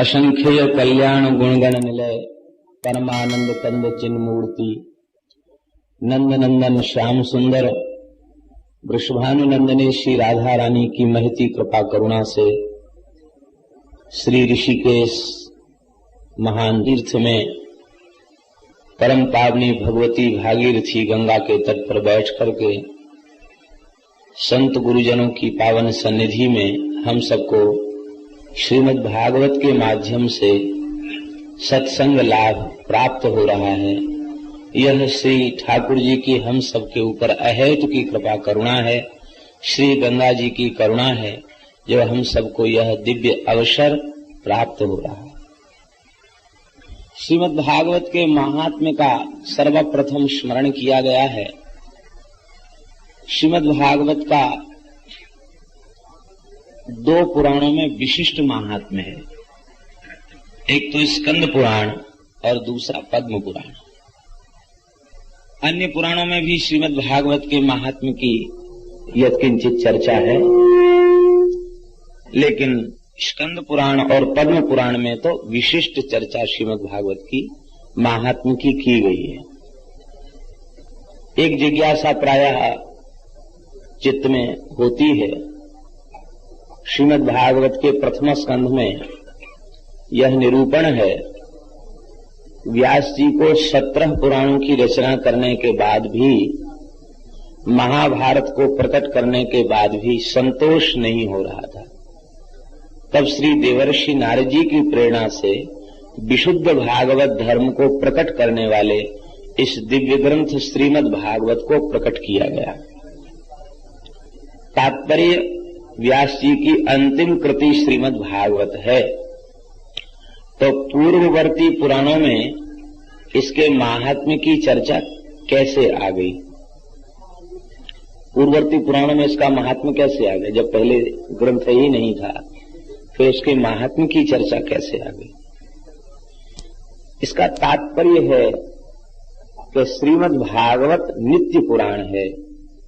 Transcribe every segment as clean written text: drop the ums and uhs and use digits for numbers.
असंख्य कल्याण गुणगण निलय परमानंद कंद चिन्ह मूर्ति नंद नंदन श्याम सुंदर वृषभानुनंदने श्री राधा रानी की महती कृपा करुणा से श्री ऋषिकेश महान तीर्थ में परम पावनी भगवती भागीरथी गंगा के तट पर बैठ करके संत गुरुजनों की पावन सन्निधि में हम सबको श्रीमद् भागवत के माध्यम से सत्संग लाभ प्राप्त हो रहा है। यह श्री ठाकुर जी की हम सबके ऊपर अहेतु की कृपा करुणा है, श्री गंगा जी की करुणा है जो हम सबको यह दिव्य अवसर प्राप्त हो रहा है। श्रीमद् भागवत के महात्म्य का सर्वप्रथम स्मरण किया गया है। श्रीमद् भागवत का दो पुराणों में विशिष्ट महात्म्य है, एक तो स्कंद पुराण और दूसरा पद्म पुराण। अन्य पुराणों में भी श्रीमद् भागवत के महात्म्य की यत्किंचित चर्चा है, लेकिन स्कंद पुराण और पद्म पुराण में तो विशिष्ट चर्चा श्रीमद् भागवत की महात्म्य की गई है। एक जिज्ञासा प्रायः चित्त में होती है। श्रीमद् भागवत के प्रथम स्कंध में यह निरूपण है, व्यास जी को 17 पुराणों की रचना करने के बाद भी, महाभारत को प्रकट करने के बाद भी संतोष नहीं हो रहा था। तब श्री देवर्षि नारद जी की प्रेरणा से विशुद्ध भागवत धर्म को प्रकट करने वाले इस दिव्य ग्रंथ श्रीमद् भागवत को प्रकट किया गया। तात्पर्य व्यास जी की अंतिम कृति श्रीमद् भागवत है। तो पूर्ववर्ती पुराणों में इसके महात्म्य की चर्चा कैसे आ गई? पूर्ववर्ती पुराणों में इसका महात्म्य कैसे आ गया? जब पहले ग्रंथ ही नहीं था, फिर उसके महात्म्य की चर्चा कैसे आ गई? इसका तात्पर्य है कि श्रीमद् भागवत नित्य पुराण है,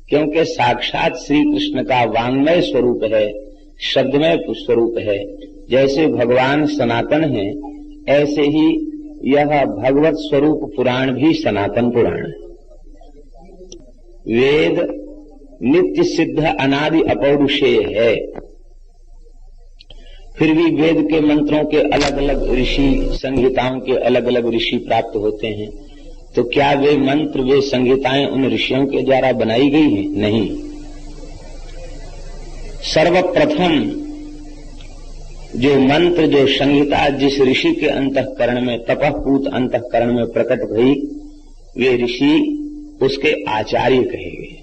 क्योंकि साक्षात श्री कृष्ण का वांग्मय स्वरूप है, शब्दमय स्वरूप है। जैसे भगवान सनातन है, ऐसे ही यह भगवत स्वरूप पुराण भी सनातन पुराण है। वेद नित्य सिद्ध अनादि अपौरुषेय है। फिर भी वेद के मंत्रों के अलग अलग ऋषि, संहिताओं के अलग अलग ऋषि प्राप्त होते हैं, तो क्या वे मंत्र, वे संहिताएं उन ऋषियों के द्वारा बनाई गई हैं? नहीं। सर्वप्रथम जो मंत्र, जो संहिता जिस ऋषि के अंतःकरण में, तपःपूत अंतःकरण में प्रकट भई, वे ऋषि उसके आचार्य कहे गए।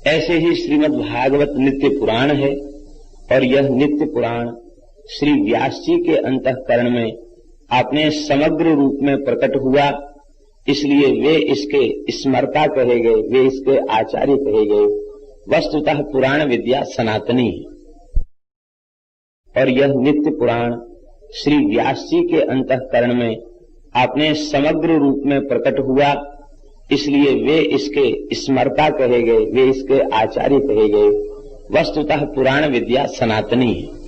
ऐसे ही श्रीमद् भागवत नित्य पुराण है, और यह नित्य पुराण श्री व्यास जी के अंतःकरण में अपने समग्र रूप में प्रकट हुआ, इसलिए वे इसके स्मर्ता कहे गए, वे इसके आचार्य कहे गए। वस्तुतः पुराण विद्या सनातनी है, और यह नित्य पुराण श्री व्यास जी के अंतःकरण में अपने समग्र रूप में प्रकट हुआ, इसलिए वे इसके स्मर्ता कहे गए, वे इसके आचार्य कहे गए। वस्तुतः पुराण विद्या सनातनी है।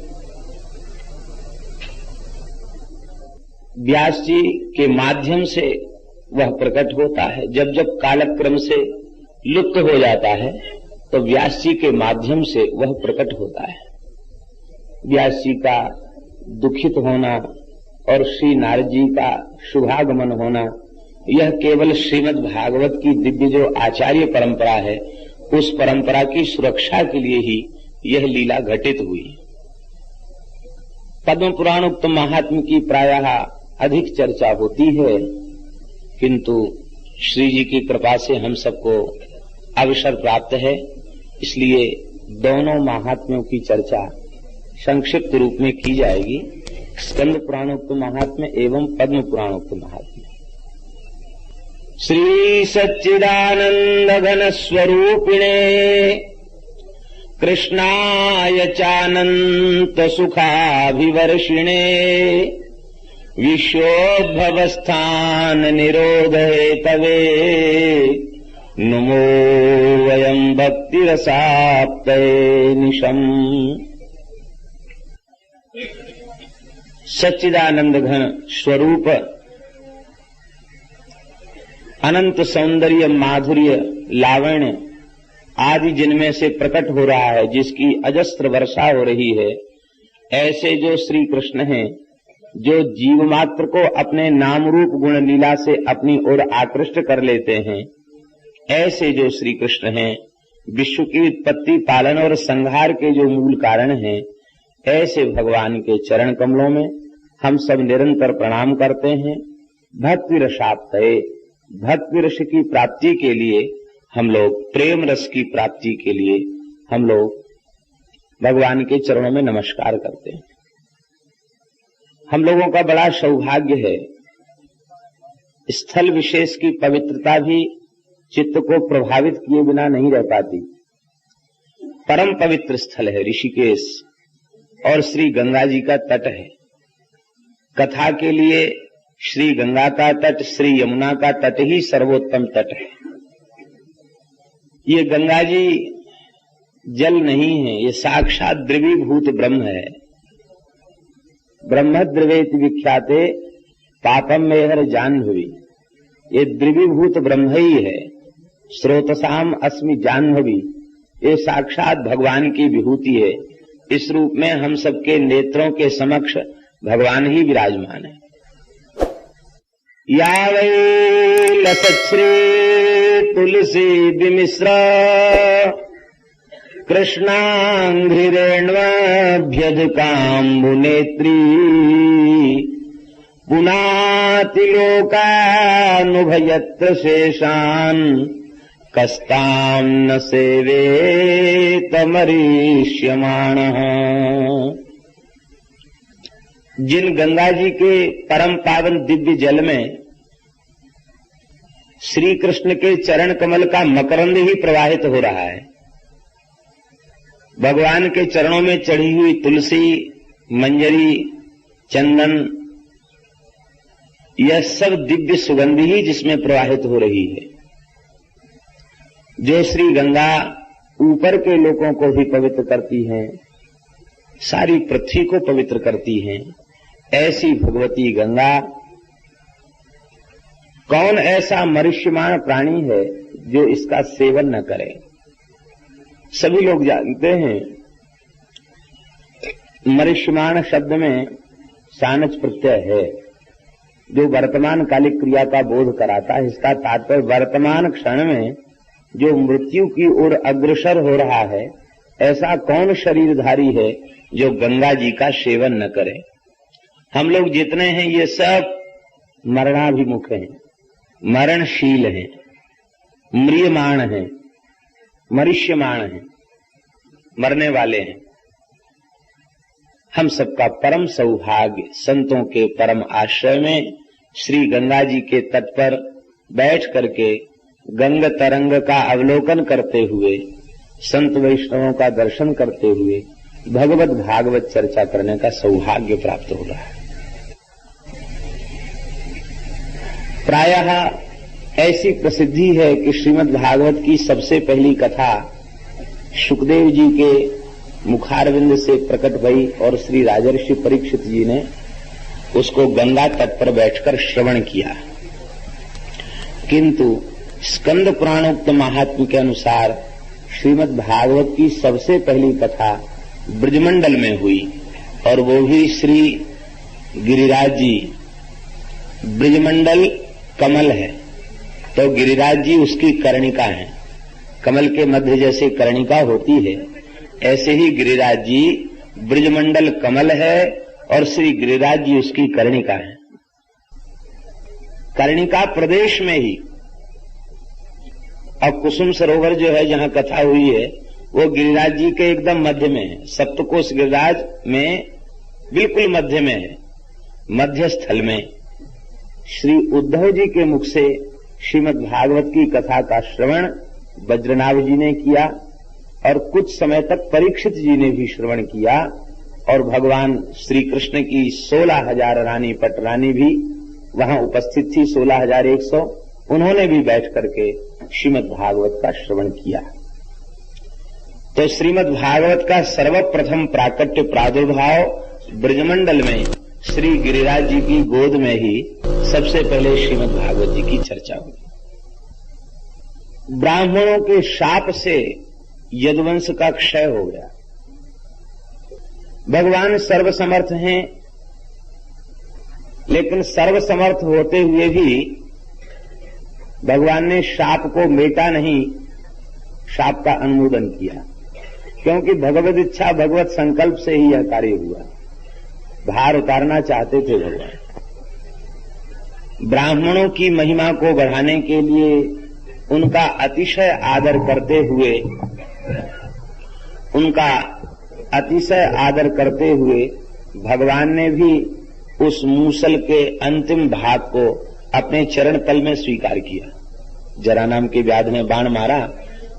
व्यास जी के माध्यम से वह प्रकट होता है। जब जब कालक्रम से लुप्त हो जाता है, तो व्यास जी के माध्यम से वह प्रकट होता है। व्यास जी का दुखित होना और श्री नारद जी का शुभागमन होना, यह केवल श्रीमद् भागवत की दिव्य जो आचार्य परंपरा है, उस परंपरा की सुरक्षा के लिए ही यह लीला घटित हुई। पद्म पुराण उक्त महात्म्य की प्रायः अधिक चर्चा होती है, किंतु श्री जी की कृपा से हम सबको अवसर प्राप्त है, इसलिए दोनों महात्म्यों की चर्चा संक्षिप्त रूप में की जाएगी। स्कंद पुराणोक्त महात्म्य एवं पद्म पुराणोक्त महात्म्य। श्री सच्चिदानंद घन स्वरूपिणे कृष्णाय चानंत सुखाभिवर्षिणे विश्वोद्भवस्थान निरोधे तवे नुमो वयं भक्तिरसाप्तये निशम्। सच्चिदानंद घन स्वरूप अनंत सौंदर्य माधुर्य लावण्य आदि जिनमें से प्रकट हो रहा है, जिसकी अजस्त्र वर्षा हो रही है, ऐसे जो श्री कृष्ण हैं, जो जीव मात्र को अपने नाम रूप गुण लीला से अपनी ओर आकृष्ट कर लेते हैं, ऐसे जो श्री कृष्ण हैं, विश्व की उत्पत्ति पालन और संहार के जो मूल कारण हैं, ऐसे भगवान के चरण कमलों में हम सब निरंतर प्रणाम करते हैं। भक्ति रसाप्तये, भक्ति रस की प्राप्ति के लिए हम लोग, प्रेम रस की प्राप्ति के लिए हम लोग भगवान के चरणों में नमस्कार करते हैं। हम लोगों का बड़ा सौभाग्य है, स्थल विशेष की पवित्रता भी चित्त को प्रभावित किए बिना नहीं रह पाती। परम पवित्र स्थल है ऋषिकेश और श्री गंगा जी का तट है। कथा के लिए श्री गंगा का तट, श्री यमुना का तट ही सर्वोत्तम तट है। ये गंगा जी जल नहीं है, ये साक्षात द्रवीभूत ब्रह्म है। ब्रह्म द्रवेति विख्याते पापम मेहर जाह्नवी, ये द्रवीभूत ब्रह्म ही है। स्रोतसाम अस्मि जाह्नवी, ये साक्षात भगवान की विभूति है। इस रूप में हम सबके नेत्रों के समक्ष भगवान ही विराजमान है। या वै लसच्छ्री तुलसी विमिश्र कृष्णांघ्रिरेण्वभ्यधिकाम्बुनेत्री पुनातिलोकानुभयत्र शेषान् कस्तां न सेवेतमरीष्यमाणः। जिन गंगा जी के परम पावन दिव्य जल में श्री कृष्ण के चरण कमल का मकरंद ही प्रवाहित हो रहा है, भगवान के चरणों में चढ़ी हुई तुलसी, मंजरी, चंदन, यह सब दिव्य सुगंधि ही जिसमें प्रवाहित हो रही है। जो श्री गंगा ऊपर के लोगों को भी पवित्र करती है, सारी पृथ्वी को पवित्र करती है, ऐसी भगवती गंगा, कौन ऐसा मनुष्यमान प्राणी है जो इसका सेवन न करे। सभी लोग जानते हैं, मनुष्यमान शब्द में सानच प्रत्यय है जो वर्तमान कालिक क्रिया का बोध कराता है। इसका तात्पर्य वर्तमान क्षण में जो मृत्यु की ओर अग्रसर हो रहा है, ऐसा कौन शरीरधारी है जो गंगा जी का सेवन न करे। हम लोग जितने हैं ये सब मरणाभिमुख हैं, मरणशील हैं, म्रियमाण हैं, मनुष्यमाण हैं, मरने वाले हैं। हम सबका परम सौभाग्य संतों के परम आश्रय में श्री गंगा जी के तट पर बैठ करके गंग तरंग का अवलोकन करते हुए, संत वैष्णवों का दर्शन करते हुए भगवत भागवत चर्चा करने का सौभाग्य प्राप्त हो रहा है। प्रायः ऐसी प्रसिद्धि है कि श्रीमद् भागवत की सबसे पहली कथा सुखदेव जी के मुखारविंद से प्रकट भई और श्री राजर्षि परीक्षित जी ने उसको गंगा तट पर बैठकर श्रवण किया। किंतु स्कंद पुराणोक्त महात्म्य के अनुसार श्रीमद् भागवत की सबसे पहली कथा ब्रजमंडल में हुई, और वो भी श्री गिरिराज जी। ब्रजमंडल कमल है तो गिरिराज जी उसकी कर्णिका है। कमल के मध्य जैसे कर्णिका होती है, ऐसे ही गिरिराज जी ब्रजमंडल कमल है और श्री गिरिराज जी उसकी कर्णिका है। कर्णिका प्रदेश में ही, और कुसुम सरोवर जो है जहां कथा हुई है वो गिरिराज जी के एकदम मध्य में है। सप्तकोश गिरिराज में बिल्कुल मध्य में है। मध्य स्थल में श्री उद्धव जी के मुख से श्रीमद् भागवत की कथा का श्रवण वज्रनाभ जी ने किया, और कुछ समय तक परीक्षित जी ने भी श्रवण किया, और भगवान श्री कृष्ण की 16,000 रानी पटरानी भी वहां उपस्थित थी, 16,100। उन्होंने भी बैठ करके श्रीमद् भागवत का श्रवण किया। तो श्रीमद् भागवत का सर्वप्रथम प्राकट्य प्रादुर्भाव ब्रजमंडल में श्री गिरिराज जी की गोद में ही सबसे पहले श्रीमद् भागवत जी की चर्चा हुई। ब्राह्मणों के शाप से यदुवंश का क्षय हो गया। भगवान सर्वसमर्थ हैं, लेकिन सर्वसमर्थ होते हुए भी भगवान ने शाप को मेटा नहीं, शाप का अनुमोदन किया, क्योंकि भगवत इच्छा भगवत संकल्प से ही यह कार्य हुआ। भार उतारना चाहते थे भगवान। ब्राह्मणों की महिमा को बढ़ाने के लिए उनका अतिशय आदर करते हुए भगवान ने भी उस मूसल के अंतिम भाग को अपने चरण तल में स्वीकार किया। जरा नाम के व्याध ने बाण मारा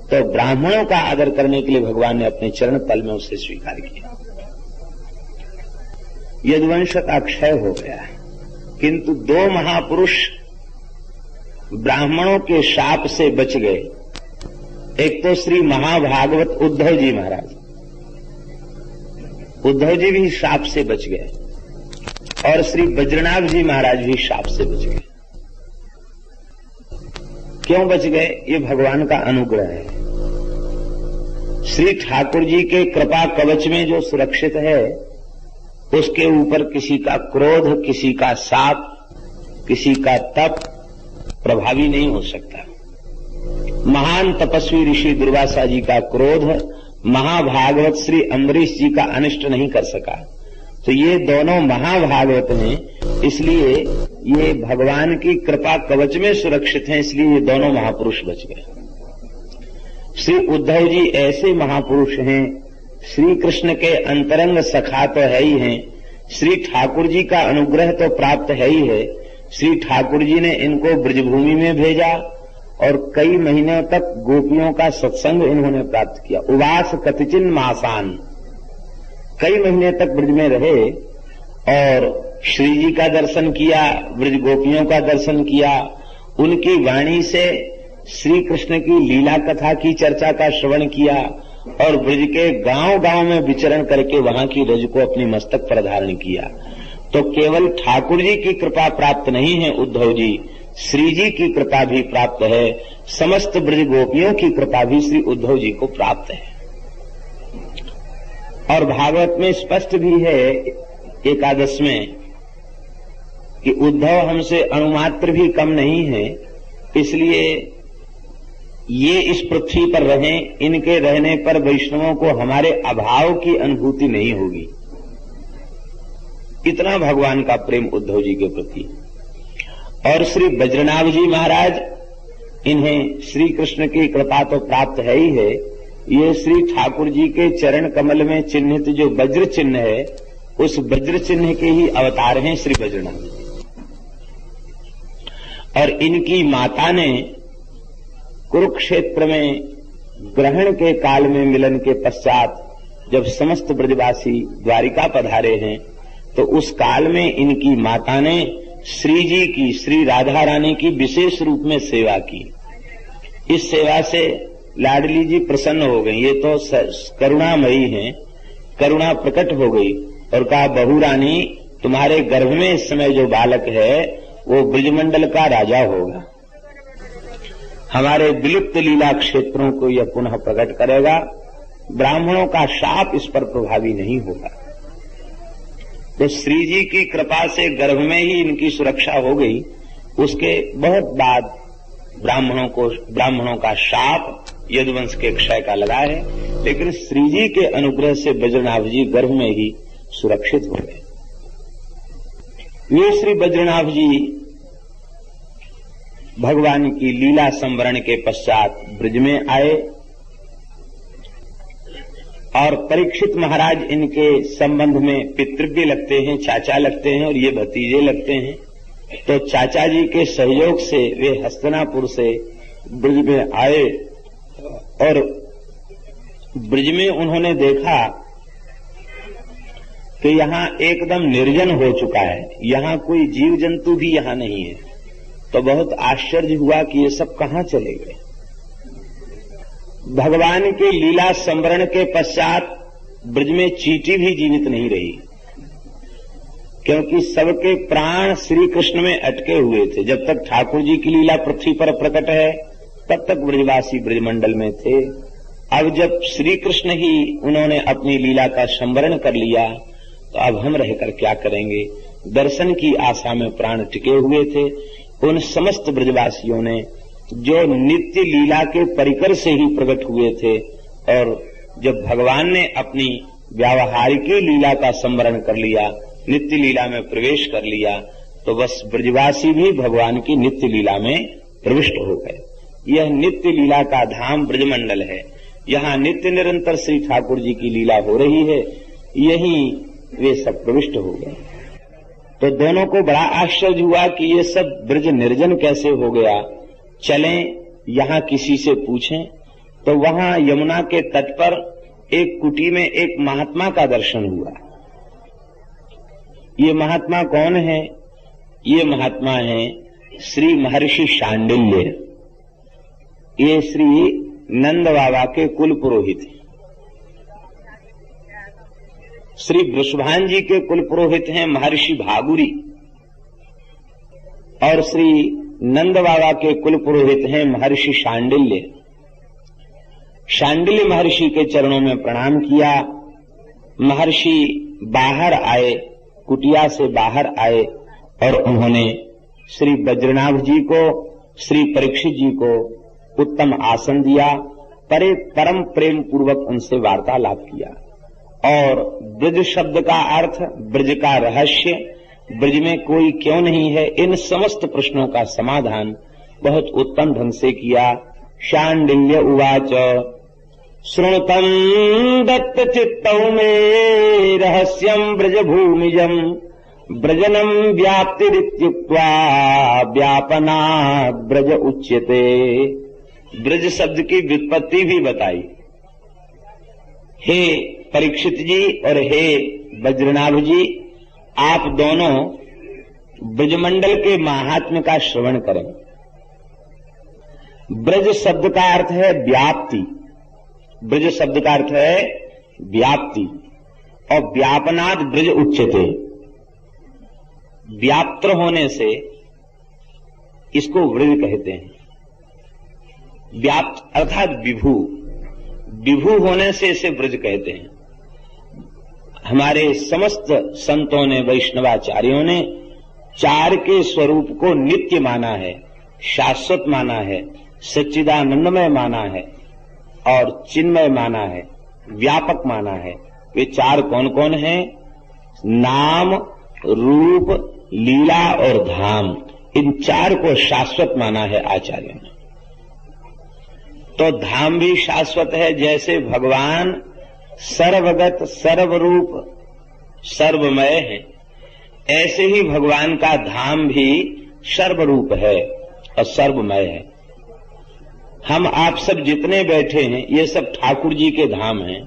तो ब्राह्मणों का आदर करने के लिए भगवान ने अपने चरण तल में उसे स्वीकार किया। यदुवंश का क्षय हो गया, किंतु दो महापुरुष ब्राह्मणों के शाप से बच गए। एक तो श्री महाभागवत उद्धव जी महाराज, उद्धव जी भी शाप से बच गए, और श्री बज्रनाभ जी महाराज भी शाप से बच गए। क्यों बच गए? ये भगवान का अनुग्रह है। श्री ठाकुर जी के कृपा कवच में जो सुरक्षित है, उसके ऊपर किसी का क्रोध, किसी का शाप, किसी का तप प्रभावी नहीं हो सकता। महान तपस्वी ऋषि दुर्वासा जी का क्रोध महाभागवत श्री अम्बरीश जी का अनिष्ट नहीं कर सका। तो ये दोनों महाभागवत हैं, इसलिए ये भगवान की कृपा कवच में सुरक्षित हैं, इसलिए ये दोनों महापुरुष बच गए। श्री उद्धव जी ऐसे महापुरुष हैं, श्री कृष्ण के अंतरंग सखा तो है ही हैं, श्री ठाकुर जी का अनुग्रह तो प्राप्त है ही है। श्री ठाकुर जी ने इनको ब्रजभूमि में भेजा और कई महीनों तक गोपियों का सत्संग इन्होंने प्राप्त किया। उवास कतिचिन मासान, कई महीने तक ब्रज में रहे और श्री जी का दर्शन किया, ब्रज गोपियों का दर्शन किया। उनकी वाणी से श्री कृष्ण की लीला कथा की चर्चा का श्रवण किया और ब्रज के गांव-गांव में विचरण करके वहां की रज को अपनी मस्तक पर धारण किया। तो केवल ठाकुर जी की कृपा प्राप्त नहीं है उद्धव जी, श्री जी की कृपा भी प्राप्त है, समस्त ब्रज गोपियों की कृपा भी श्री उद्धव जी को प्राप्त है। और भागवत में स्पष्ट भी है एकादश में कि उद्धव हमसे अणुमात्र भी कम नहीं है, इसलिए ये इस पृथ्वी पर रहें, इनके रहने पर वैष्णवों को हमारे अभाव की अनुभूति नहीं होगी। इतना भगवान का प्रेम उद्धव जी के प्रति। और श्री बज्रनाभ जी महाराज, इन्हें श्री कृष्ण की कृपा तो प्राप्त है ही है, ये श्री ठाकुर जी के चरण कमल में चिन्हित जो वज्र चिन्ह है, उस वज्र चिन्ह के ही अवतार हैं श्री बज्रनाभ जी। और इनकी माता ने कुरुक्षेत्र में ग्रहण के काल में मिलन के पश्चात जब समस्त ब्रजवासी द्वारिका पधारे हैं, तो उस काल में इनकी माता ने श्री जी की, श्री राधा रानी की विशेष रूप में सेवा की। इस सेवा से लाडली जी प्रसन्न हो गई। ये तो करुणामयी हैं, करुणा प्रकट हो गई और कहा, बहू रानी, तुम्हारे गर्भ में इस समय जो बालक है वो ब्रजमंडल का राजा होगा, हमारे विलुप्त लीला क्षेत्रों को यह पुनः प्रकट करेगा, ब्राह्मणों का शाप इस पर प्रभावी नहीं होगा। तो श्री जी की कृपा से गर्भ में ही इनकी सुरक्षा हो गई। उसके बहुत बाद ब्राह्मणों का शाप यदुवंश के क्षय का लगा है, लेकिन श्री जी के अनुग्रह से बज्रनाभ जी गर्भ में ही सुरक्षित हो गए। ये श्री बज्रनाभ जी भगवान की लीला संवरण के पश्चात ब्रज में आए और परीक्षित महाराज इनके संबंध में पितृव्य लगते हैं, चाचा लगते हैं और ये भतीजे लगते हैं। तो चाचा जी के सहयोग से वे हस्तिनापुर से ब्रज में आए और ब्रज में उन्होंने देखा कि यहाँ एकदम निर्जन हो चुका है, यहाँ कोई जीव जंतु भी यहाँ नहीं है। तो बहुत आश्चर्य हुआ कि ये सब कहाँ चले गए। भगवान के लीला संवरण के पश्चात ब्रज में चींटी भी जीवित नहीं रही। क्योंकि सबके प्राण श्री कृष्ण में अटके हुए थे। जब तक ठाकुर जी की लीला पृथ्वी पर प्रकट है तब तक ब्रजवासी ब्रजमंडल में थे। अब जब श्री कृष्ण ही उन्होंने अपनी लीला का संवरण कर लिया तो अब हम रहकर क्या करेंगे। दर्शन की आशा में प्राण टिके हुए थे। उन समस्त ब्रजवासियों ने जो नित्य लीला के परिकर से ही प्रकट हुए थे, और जब भगवान ने अपनी व्यावहारिक लीला का संवरण कर लिया, नित्य लीला में प्रवेश कर लिया, तो बस ब्रजवासी भी भगवान की नित्य लीला में प्रविष्ट हो गए। यह नित्य लीला का धाम ब्रजमंडल है। यहाँ नित्य निरंतर श्री ठाकुर जी की लीला हो रही है, यही वे सब प्रविष्ट हो गए। तो दोनों को बड़ा आश्चर्य हुआ कि ये सब ब्रज निर्जन कैसे हो गया। चलें यहाँ किसी से पूछें। तो वहां यमुना के तट पर एक कुटी में एक महात्मा का दर्शन हुआ। ये महात्मा कौन है? ये महात्मा है श्री महर्षि शांडिल्य। ये श्री नंद बाबा के कुल पुरोहित हैं। श्री वृषभान जी के कुल पुरोहित हैं महर्षि भागुरी, और श्री नंद बाबा के कुल पुरोहित हैं महर्षि शांडिल्य। शांडिल्य महर्षि के चरणों में प्रणाम किया। महर्षि बाहर आए, कुटिया से बाहर आए, और उन्होंने श्री वज्रनाभ जी को, श्री परीक्षित जी को उत्तम आसन दिया। परम प्रेम पूर्वक उनसे वार्तालाप किया। और ब्रज शब्द का अर्थ, ब्रज का रहस्य, ब्रज में कोई क्यों नहीं है, इन समस्त प्रश्नों का समाधान बहुत उत्तम ढंग से किया। शांडिल्य उवाच श्रृणुतं दत्त चित्तौ मे रहस्यं ब्रज भूमिजं ब्रजनं व्याप्तिरित्युक्त्वा व्यापनात् ब्रज उच्यते। ब्रज शब्द की व्युत्पत्ति भी बताई। हे परीक्षित जी और हे वज्रनाभ जी, आप दोनों ब्रजमंडल के महात्म्य का श्रवण करें। ब्रज शब्द का अर्थ है व्याप्ति। ब्रज शब्द का अर्थ है व्याप्ति, और व्यापनाद ब्रज उच्यते। व्याप्त होने से इसको ब्रज कहते हैं। व्याप्त अर्थात विभू, विभू होने से इसे ब्रज कहते हैं। हमारे समस्त संतों ने, वैष्णवाचार्यों ने चार के स्वरूप को नित्य माना है, शाश्वत माना है, सच्चिदानंदमय माना है, और चिन्मय माना है, व्यापक माना है। वे चार कौन कौन हैं? नाम, रूप, लीला और धाम। इन चार को शाश्वत माना है आचार्यों ने। तो धाम भी शाश्वत है। जैसे भगवान सर्वगत, सर्वरूप, सर्वमय है, ऐसे ही भगवान का धाम भी सर्वरूप है और सर्वमय है। हम आप सब जितने बैठे हैं ये सब ठाकुर जी के धाम हैं।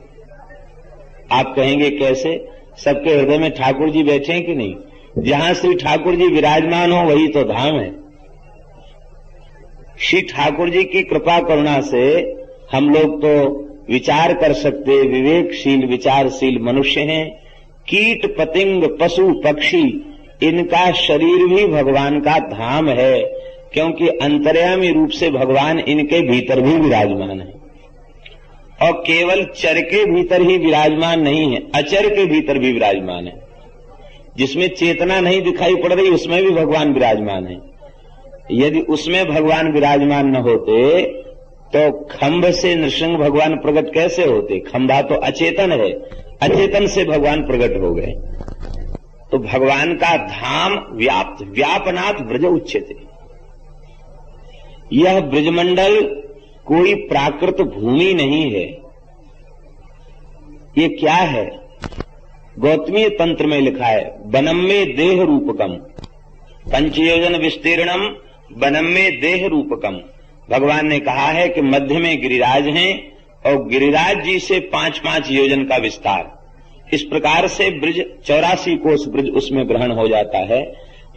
आप कहेंगे कैसे? सबके हृदय में ठाकुर जी बैठे हैं कि नहीं? जहां श्री ठाकुर जी विराजमान हो वही तो धाम है। श्री ठाकुर जी की कृपा करुणा से हम लोग तो विचार कर सकते, विवेकशील विचारशील मनुष्य हैं। कीट पतंग पशु पक्षी इनका शरीर भी भगवान का धाम है, क्योंकि अंतर्यामी रूप से भगवान इनके भीतर भी विराजमान है। और केवल चर के भीतर ही विराजमान नहीं है, अचर के भीतर भी विराजमान है। जिसमें चेतना नहीं दिखाई पड़ रही उसमें भी भगवान विराजमान है। यदि उसमें भगवान विराजमान न होते तो खंभ से नृसिंह भगवान प्रकट कैसे होते? खंभा तो अचेतन है, अचेतन से भगवान प्रकट हो गए। तो भगवान का धाम व्याप्त, व्यापनात् ब्रज उच्यते। यह ब्रजमंडल कोई प्राकृत भूमि नहीं है। ये क्या है? गौतमीय तंत्र में लिखा है, वनम में देह रूपकम, पंचयोजन विस्तीर्णम वनम में देह रूपकम। भगवान ने कहा है कि मध्य में गिरिराज हैं और गिरिराज जी से 5-5 योजन का विस्तार। इस प्रकार से ब्रज 84 कोस ब्रज उसमें ग्रहण हो जाता है।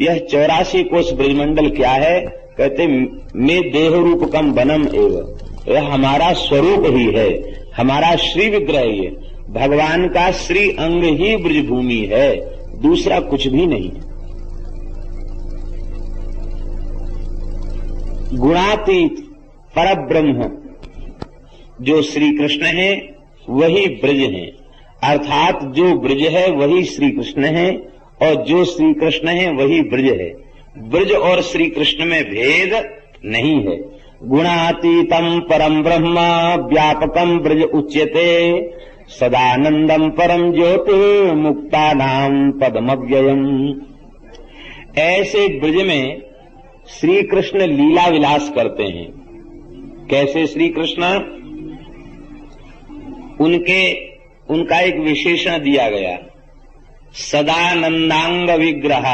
यह 84 कोस ब्रजमंडल क्या है? कहते में देह रूपकम वनम एवं, यह हमारा स्वरूप ही है, हमारा श्री विग्रह ही है। भगवान का श्री अंग ही ब्रजभूमि है, दूसरा कुछ भी नहीं। गुणातीत परब्रह्म जो श्री कृष्ण है वही ब्रज है, अर्थात जो ब्रज है वही श्री कृष्ण है और जो श्री कृष्ण है वही ब्रज है। ब्रज और श्री कृष्ण में भेद नहीं है। गुणातीतम परम ब्रह्म व्यापकम ब्रज उच्यते सदानंदम परम ज्योति मुक्तानाम पदमव्ययम। ऐसे ब्रज में श्री कृष्ण लीला विलास करते हैं। कैसे श्री कृष्ण? उनका एक विशेषण दिया गया, सदानंदांग विग्रह।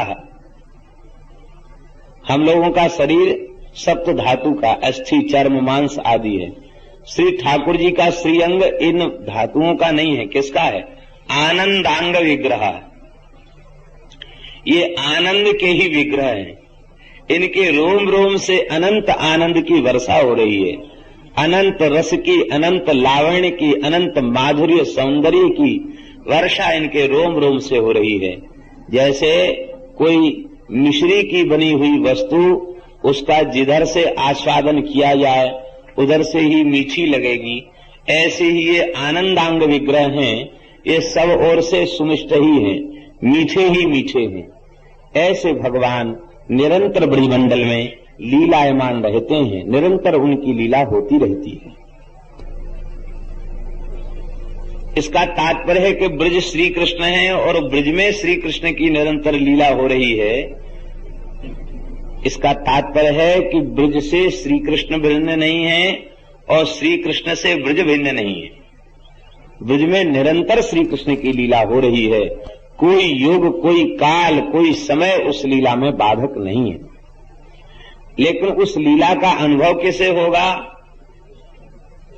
हम लोगों का शरीर सप्त धातु का, अस्थि चर्म मांस आदि है। श्री ठाकुर जी का श्रीअंग इन धातुओं का नहीं है। किसका है? आनंदांग विग्रह। ये आनंद के ही विग्रह हैं। इनके रोम रोम से अनंत आनंद की वर्षा हो रही है। अनंत रस की, अनंत लावण्य की, अनंत माधुर्य सौंदर्य की वर्षा इनके रोम रोम से हो रही है। जैसे कोई मिश्री की बनी हुई वस्तु, उसका जिधर से आस्वादन किया जाए उधर से ही मीठी लगेगी, ऐसे ही ये आनंदांग विग्रह हैं। ये सब ओर से सुमिष्ट ही हैं, मीठे ही मीठे हैं। ऐसे भगवान निरंतर ब्रजमंडल में लीलायमान रहते हैं, निरंतर उनकी लीला होती रहती है। इसका तात्पर्य है कि ब्रज श्री कृष्ण है और ब्रज में श्री कृष्ण की निरंतर लीला हो रही है। इसका तात्पर्य है कि ब्रज से श्री कृष्ण भिन्न नहीं है और श्री कृष्ण से ब्रज भिन्न नहीं है। ब्रज में निरंतर श्री कृष्ण की लीला हो रही है। कोई युग, कोई काल, कोई समय उस लीला में बाधक नहीं है। लेकिन उस लीला का अनुभव कैसे होगा?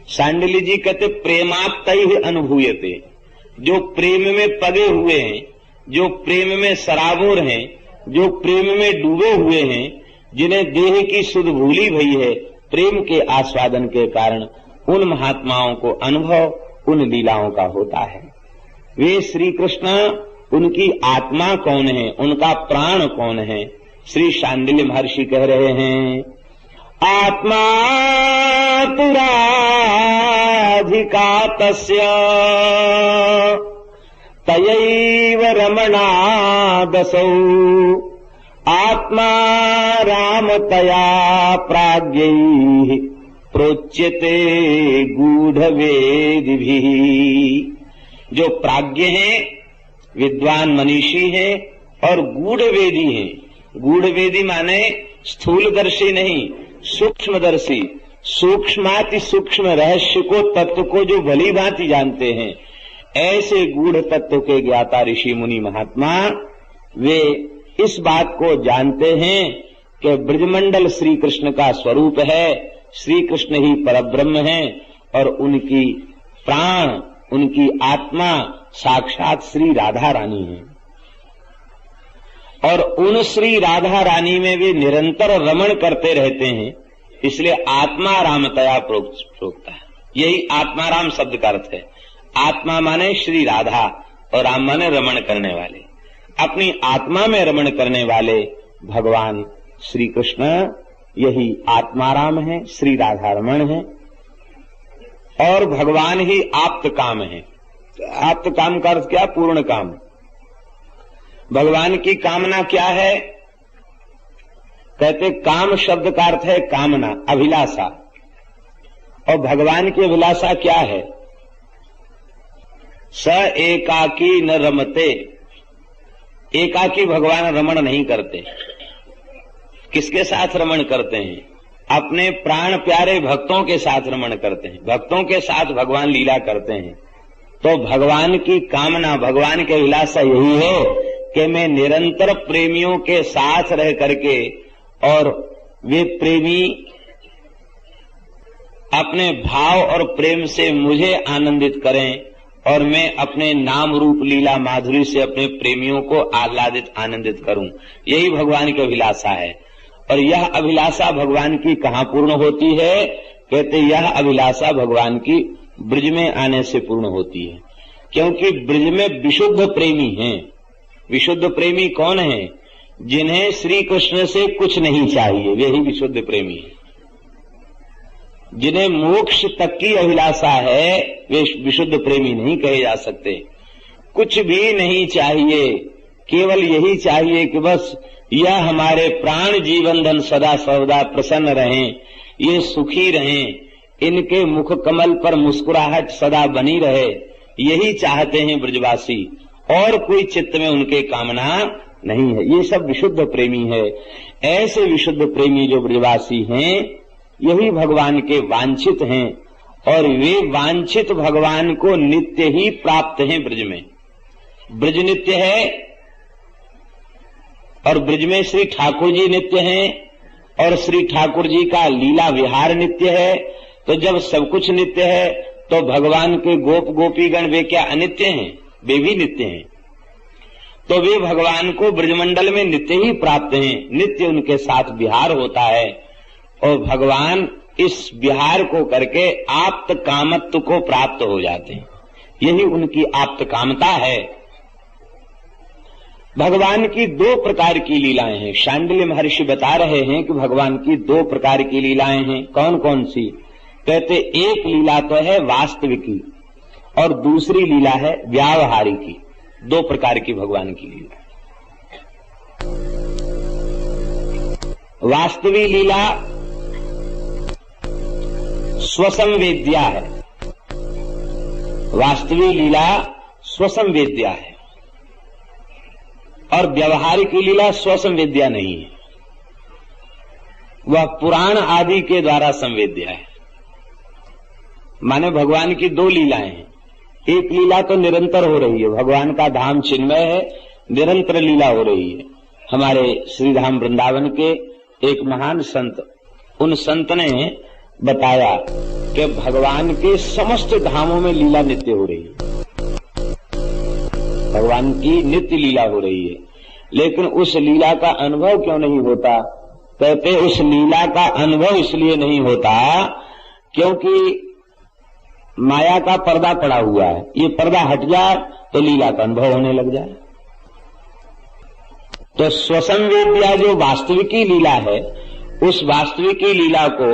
सांडिल्य जी कहते प्रेमाप्तैः अनुभूयते। जो प्रेम में पगे हुए हैं, जो प्रेम में सराबोर हैं, जो प्रेम में डूबे हुए हैं, जिन्हें देह की सुध भूली भई है प्रेम के आस्वादन के कारण, उन महात्माओं को अनुभव उन लीलाओं का होता है। वे श्री कृष्ण, उनकी आत्मा कौन है, उनका प्राण कौन है? श्री शांडिल्य महर्षि कह रहे हैं, आत्मा तुराधिका तस्य तयैव रमणादसौ आत्मा रामतया प्राज्ञैः प्रोच्यते गूढ़वेदिभिः। जो प्राज्ञ हैं, विद्वान मनीषी हैं और गूढ़वेदी हैं। गूढ़वेदी माने स्थूलदर्शी नहीं, सूक्ष्मदर्शी। सूक्ष्माति सूक्ष्म रहस्य को, तत्व को जो भली भांति जानते हैं, ऐसे गूढ़ तत्व के ज्ञाता ऋषि मुनि महात्मा वे इस बात को जानते हैं कि ब्रजमंडल श्री कृष्ण का स्वरूप है, श्री कृष्ण ही परब्रह्म है और उनकी प्राण, उनकी आत्मा साक्षात श्री राधा रानी है। और उन श्री राधा रानी में वे निरंतर रमण करते रहते हैं, इसलिए आत्मा रामतया प्रोक्ता है। यही आत्माराम शब्द का अर्थ है। आत्मा माने श्री राधा और राम माने रमण करने वाले। अपनी आत्मा में रमण करने वाले भगवान श्री कृष्ण यही आत्माराम है, श्री राधा रमण है और भगवान ही आप्त काम है। आप्त काम का अर्थ क्या? पूर्ण काम। भगवान की कामना क्या है? कहते काम शब्द का अर्थ है कामना, अभिलाषा। और भगवान की अभिलाषा क्या है? स एकाकी न रमते। एकाकी भगवान रमण नहीं करते। किसके साथ रमण करते हैं? अपने प्राण प्यारे भक्तों के साथ रमण करते हैं। भक्तों के साथ भगवान लीला करते हैं। तो भगवान की कामना, भगवान की अभिलाषा यही है कि मैं निरंतर प्रेमियों के साथ रह करके और वे प्रेमी अपने भाव और प्रेम से मुझे आनंदित करें और मैं अपने नाम रूप लीला माधुरी से अपने प्रेमियों को आह्लादित आनंदित करूं। यही भगवान की अभिलाषा है। और यह अभिलाषा भगवान की कहाँ पूर्ण होती है? कहते यह अभिलाषा भगवान की ब्रज में आने से पूर्ण होती है, क्योंकि ब्रज में विशुद्ध प्रेमी हैं। विशुद्ध प्रेमी कौन है? जिन्हें श्री कृष्ण से कुछ नहीं चाहिए, वे ही विशुद्ध प्रेमी है। जिन्हें मोक्ष तक की अभिलाषा है वे विशुद्ध प्रेमी नहीं कहे जा सकते। कुछ भी नहीं चाहिए, केवल यही चाहिए कि बस यह हमारे प्राण जीवन धन सदा सर्वदा प्रसन्न रहें, ये सुखी रहें, इनके मुख कमल पर मुस्कुराहट सदा बनी रहे, यही चाहते हैं ब्रजवासी, और कोई चित्त में उनके कामना नहीं है। ये सब विशुद्ध प्रेमी है। ऐसे विशुद्ध प्रेमी जो ब्रजवासी हैं यही भगवान के वांछित हैं, और वे वांछित भगवान को नित्य ही प्राप्त हैं। ब्रज में ब्रज नित्य है और ब्रज में श्री ठाकुर जी नित्य हैं, और श्री ठाकुर जी का लीला विहार नित्य है। तो जब सब कुछ नित्य है तो भगवान के गोप गोपीगण वे क्या अनित्य हैं? वे भी नित्य हैं। तो वे भगवान को ब्रजमंडल में नित्य ही प्राप्त हैं, नित्य उनके साथ विहार होता है, और भगवान इस विहार को करके आप्त कामत्व को प्राप्त हो जाते हैं। यही उनकी आप्त कामता है। भगवान की दो प्रकार की लीलाएं हैं। शांडिल्य महर्षि बता रहे हैं कि भगवान की दो प्रकार की लीलाएं हैं। कौन कौन सी? कहते एक लीला तो है वास्तविकी और दूसरी लीला है व्यावहारिकी। दो प्रकार की भगवान की लीला। वास्तविक लीला स्वसंवेद्या है। वास्तविक लीला स्वसंवेद्या है और व्यवहारिक लीला स्वसंवेद्या नहीं है, वह पुराण आदि के द्वारा संवेद्या है। माने भगवान की दो लीलाएं हैं। एक लीला तो निरंतर हो रही है, भगवान का धाम चिन्मय है, निरंतर लीला हो रही है। हमारे श्रीधाम वृंदावन के एक महान संत, उन संत ने बताया कि भगवान के समस्त धामों में लीला नित्य हो रही है, भगवान की नित्य लीला हो रही है। लेकिन उस लीला का अनुभव क्यों नहीं होता? कहते उस लीला का अनुभव इसलिए नहीं होता क्योंकि माया का पर्दा पड़ा हुआ है। ये पर्दा हट जाए तो लीला का अनुभव होने लग जाए। तो स्वसंवेद्या जो वास्तविकी लीला है, उस वास्तविकी लीला को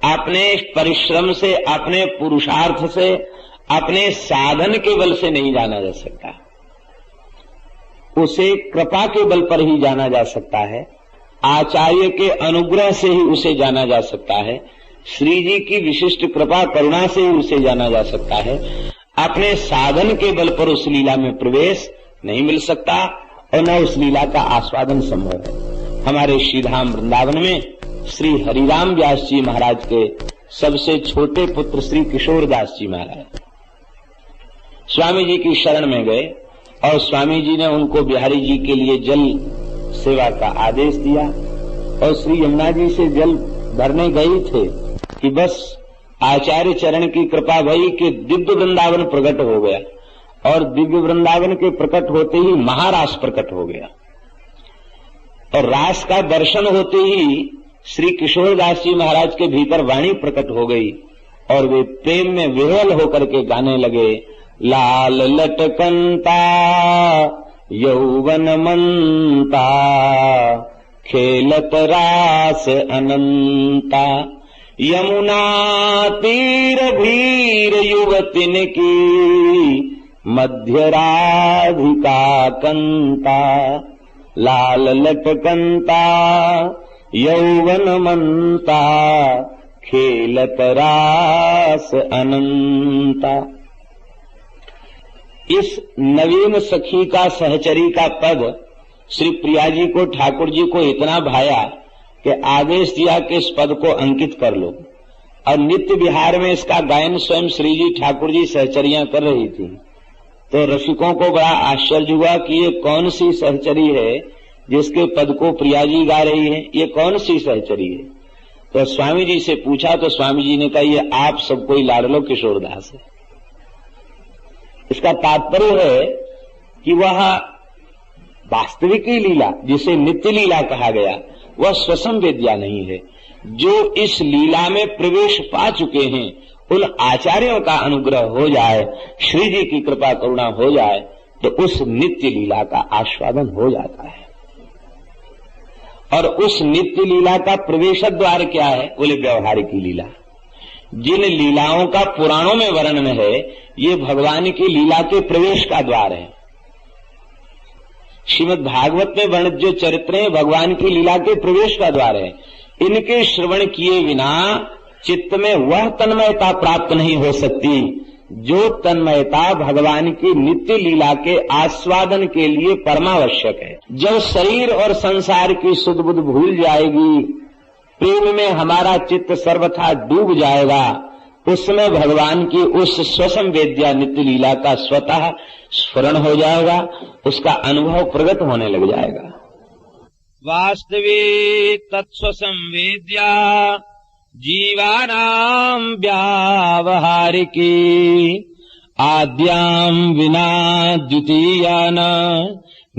अपने परिश्रम से, अपने पुरुषार्थ से, अपने साधन के बल से नहीं जाना जा सकता। उसे कृपा के बल पर ही जाना जा सकता है, आचार्य के अनुग्रह से ही उसे जाना जा सकता है, श्री जी की विशिष्ट कृपा करुणा से ही उसे जाना जा सकता है। अपने साधन के बल पर उस लीला में प्रवेश नहीं मिल सकता और न उस लीला का आस्वादन संभव है। हमारे श्रीधाम वृंदावन में श्री हरिराम व्यास जी महाराज के सबसे छोटे पुत्र श्री किशोरदास जी महाराज स्वामी जी की शरण में गए और स्वामी जी ने उनको बिहारी जी के लिए जल सेवा का आदेश दिया, और श्री यमुना जी से जल भरने गए थे कि बस आचार्य चरण की कृपा भई कि दिव्य वृंदावन प्रकट हो गया, और दिव्य वृंदावन के प्रकट होते ही महारास प्रकट हो गया, और रास का दर्शन होते ही श्री किशोरदास जी महाराज के भीतर वाणी प्रकट हो गई, और वे प्रेम में विह्वल होकर के गाने लगे, लाल लटकंता यौवन मंता खेलत रास अनंता, यमुना तीर भीर युवतिन की मध्य राधिका कंता, लाल लटकंता यौवन मंता खेलत रास अनंता। इस नवीन सखी का सहचरी का पद श्री प्रिया जी को, ठाकुर जी को इतना भाया कि आदेश दिया कि इस पद को अंकित कर लो, और नित्य विहार में इसका गायन स्वयं श्री जी ठाकुर जी सहचरियां कर रही थी। तो रसिकों को बड़ा आश्चर्य हुआ कि ये कौन सी सहचरी है जिसके पद को प्रिया जी गा रही है, ये कौन सी सहचरी है? तो स्वामी जी से पूछा तो स्वामी जी ने कहा, ये आप सबको ही लाडलो किशोरदास है। इसका तात्पर्य है कि वह वास्तविक लीला जिसे नित्य लीला कहा गया वह स्वसंवेद्या नहीं है। जो इस लीला में प्रवेश पा चुके हैं, उन आचार्यों का अनुग्रह हो जाए, श्री जी की कृपा करुणा हो जाए, तो उस नित्य लीला का आस्वादन हो जाता है। और उस नित्य लीला का प्रवेश द्वार क्या है? बोले व्यवहारिक लीला। जिन लीलाओं का पुराणों में वर्णन है, ये भगवान की लीला के प्रवेश का द्वार है। श्रीमद् भागवत में वर्णित जो चरित्र हैं, भगवान की लीला के प्रवेश का द्वार है। इनके श्रवण किए बिना चित्त में वह तन्मयता प्राप्त नहीं हो सकती जो तन्मयता भगवान की नित्य लीला के आस्वादन के लिए परमावश्यक है। जब शरीर और संसार की सुध बुध भूल जाएगी, प्रेम में हमारा चित्त सर्वथा डूब जाएगा, उसमें भगवान की उस स्वसंवेद्या नित्य लीला का स्वतः स्फुरण हो जाएगा, उसका अनुभव प्रगट होने लग जाएगा। वास्तविक तत्स्वसंवेद्या जीवानां व्यावहारिकी आद्यां विना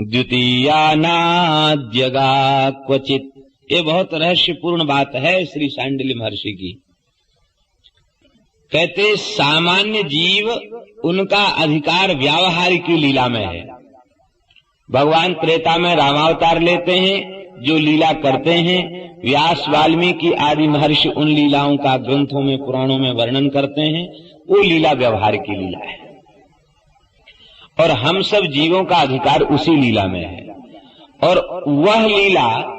द्वितीयानाद्यगा क्वचित। ये बहुत रहस्यपूर्ण बात है श्री शांडिल्य महर्षि की। कहते सामान्य जीव उनका अधिकार व्यावहारिक लीला में है। भगवान त्रेता में रामावतार लेते हैं, जो लीला करते हैं, व्यास वाल्मीकि आदि महर्षि उन लीलाओं का ग्रंथों में पुराणों में वर्णन करते हैं, वो लीला व्यवहारिक लीला है। और हम सब जीवों का अधिकार उसी लीला में है। और वह लीला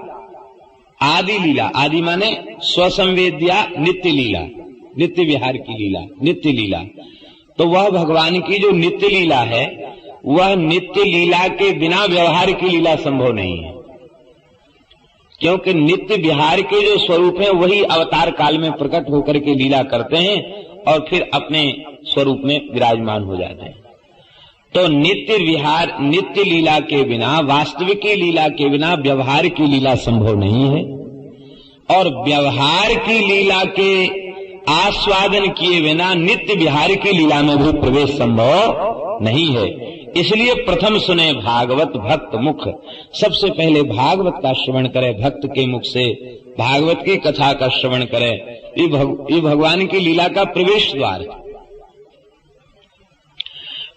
आदि लीला, आदि माने स्वसंवेद्या नित्य लीला, नित्य विहार की लीला, नित्य लीला। तो वह भगवान की जो नित्य लीला है, वह नित्य लीला के बिना व्यवहार की लीला संभव नहीं है। क्योंकि नित्य विहार के जो स्वरूप है वही अवतार काल में प्रकट होकर के लीला करते हैं और फिर अपने स्वरूप में विराजमान हो जाते हैं। तो नित्य विहार, नित्य लीला के बिना, वास्तविक लीला के बिना व्यवहार की लीला संभव नहीं है। और व्यवहार की लीला के आस्वादन किए बिना नित्य विहार की लीला में भी प्रवेश संभव नहीं है। इसलिए प्रथम सुने भागवत भक्त मुख, सबसे पहले भागवत का श्रवण करे, भक्त के मुख से भागवत की कथा का श्रवण करे। ये भगवान की लीला का प्रवेश द्वार है।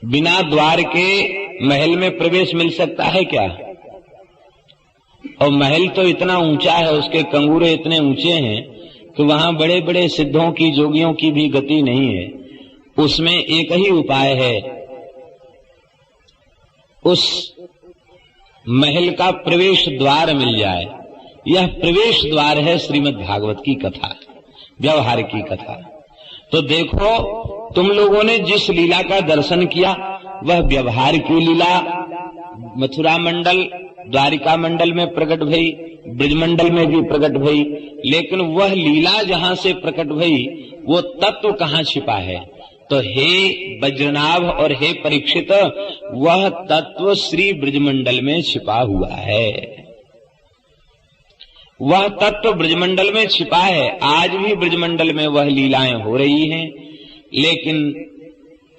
बिना द्वार के महल में प्रवेश मिल सकता है क्या? और महल तो इतना ऊंचा है, उसके कंगूरे इतने ऊंचे हैं कि वहां बड़े बड़े सिद्धों की, जोगियों की भी गति नहीं है। उसमें एक ही उपाय है, उस महल का प्रवेश द्वार मिल जाए। यह प्रवेश द्वार है श्रीमद् भागवत की कथा, व्यवहार की कथा। तो देखो, तुम लोगों ने जिस लीला का दर्शन किया वह व्यवहार की लीला मथुरा मंडल, द्वारिका मंडल में प्रकट भई, ब्रजमंडल में भी प्रकट भई। लेकिन वह लीला जहां से प्रकट भई वो तत्व कहां छिपा है? तो हे वज्रनाभ और हे परीक्षित, वह तत्व श्री ब्रजमंडल में छिपा हुआ है। वह तत्व ब्रजमंडल में छिपा है। आज भी ब्रजमंडल में वह लीलाएं हो रही हैं, लेकिन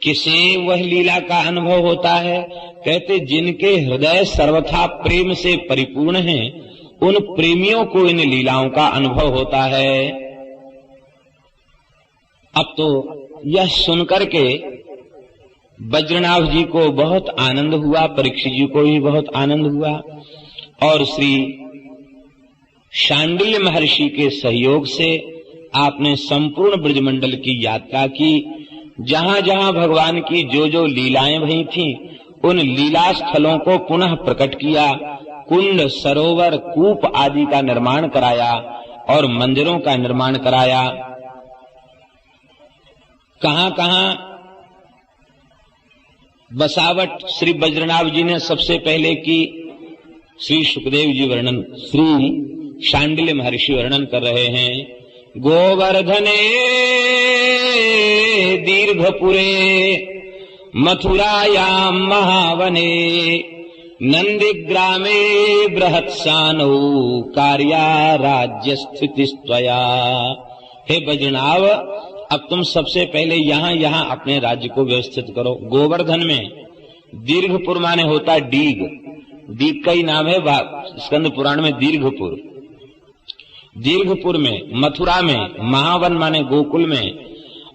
किसे वह लीला का अनुभव होता है? कहते जिनके हृदय सर्वथा प्रेम से परिपूर्ण हैं, उन प्रेमियों को इन लीलाओं का अनुभव होता है। अब तो यह सुनकर के वज्रनाभ जी को बहुत आनंद हुआ, परीक्षित जी को भी बहुत आनंद हुआ। और श्री शांडिल्य महर्षि के सहयोग से आपने संपूर्ण ब्रजमंडल की यात्रा की। जहां जहां भगवान की जो जो लीलाएं भई थीं, उन लीला स्थलों को पुनः प्रकट किया। कुंड, सरोवर, कूप आदि का निर्माण कराया और मंदिरों का निर्माण कराया। कहां कहां बसावट श्री वज्रनाभ जी ने सबसे पहले की, श्री सुखदेव जी वर्णन, श्री शांडिल्य महर्षि वर्णन कर रहे हैं। गोवर्धने दीर्घपुरे मथुरायां महावने नंदिग्रामे बृहत्सानौ कार्या राज्य स्थितिस्त्वया। हे वज्रनाभ, अब तुम सबसे पहले यहाँ अपने राज्य को व्यवस्थित करो। गोवर्धन में, दीर्घपुर माने होता डीग, डीग का ही नाम है स्कंद पुराण में दीर्घपुर। दीर्घपुर में, मथुरा में, महावन माने गोकुल में,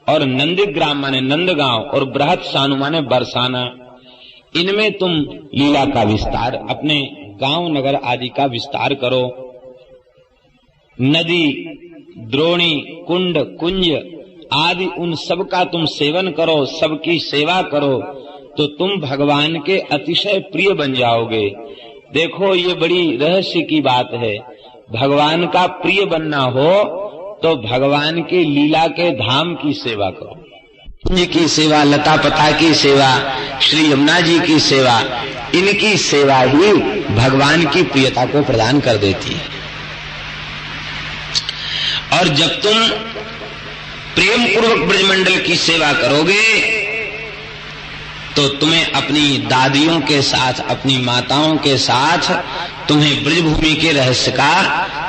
और नंदिग्राम माने नंदगांव, और बृहत्सानु माने बरसाना। इनमें तुम लीला का विस्तार, अपने गांव नगर आदि का विस्तार करो। नदी, द्रोणी, कुंड, कुंज आदि उन सब का तुम सेवन करो, सबकी सेवा करो, तो तुम भगवान के अतिशय प्रिय बन जाओगे। देखो, ये बड़ी रहस्य की बात है। भगवान का प्रिय बनना हो तो भगवान के लीला के धाम की सेवा करो। कुंज की सेवा, लता पता की सेवा, श्री यमुना जी की सेवा, इनकी सेवा ही भगवान की प्रियता को प्रदान कर देती है। और जब तुम प्रेम पूर्वक ब्रजमंडल की सेवा करोगे तो तुम्हें अपनी दादियों के साथ, अपनी माताओं के साथ तुम्हें ब्रजभूमि के रहस्य का